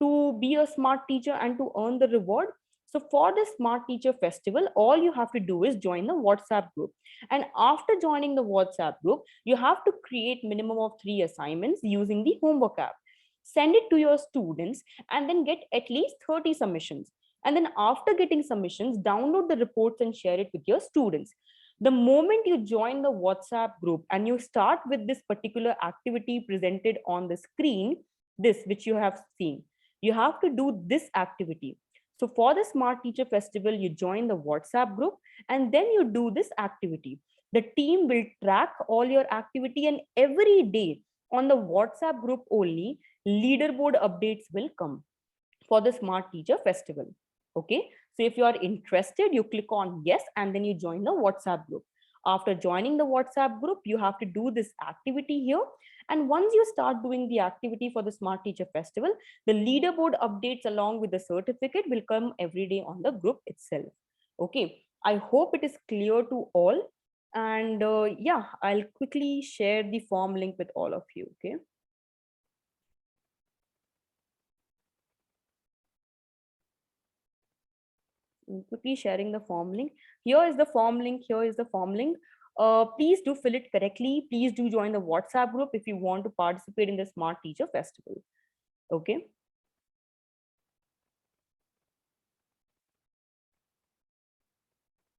to be a smart teacher and to earn the reward. So for the Smart Teacher Festival, all you have to do is join the WhatsApp group. And after joining the WhatsApp group, you have to create minimum of 3 assignments using the homework app. Send it to your students and then get at least 30 submissions. And then after getting submissions, download the reports and share it with your students. The moment you join the WhatsApp group and you start with this particular activity presented on the screen, this which you have seen, you have to do this activity. So for the Smart Teacher Festival, you join the WhatsApp group and then you do this activity. The team will track all your activity, and every day on the WhatsApp group only, leaderboard updates will come for the Smart Teacher Festival. Okay, so if you are interested, you click on yes and then you join the WhatsApp group. After joining the WhatsApp group, you have to do this activity here. And once you start doing the activity for the Smart Teacher Festival, the leaderboard updates along with the certificate will come every day on the group itself. Okay, I hope it is clear to all. And yeah, I'll quickly share the form link with all of you. Okay. Quickly sharing the form link. Here is the form link. Here is the form link. Please do fill it correctly. Please do join the WhatsApp group if you want to participate in the Smart Teacher Festival. Okay.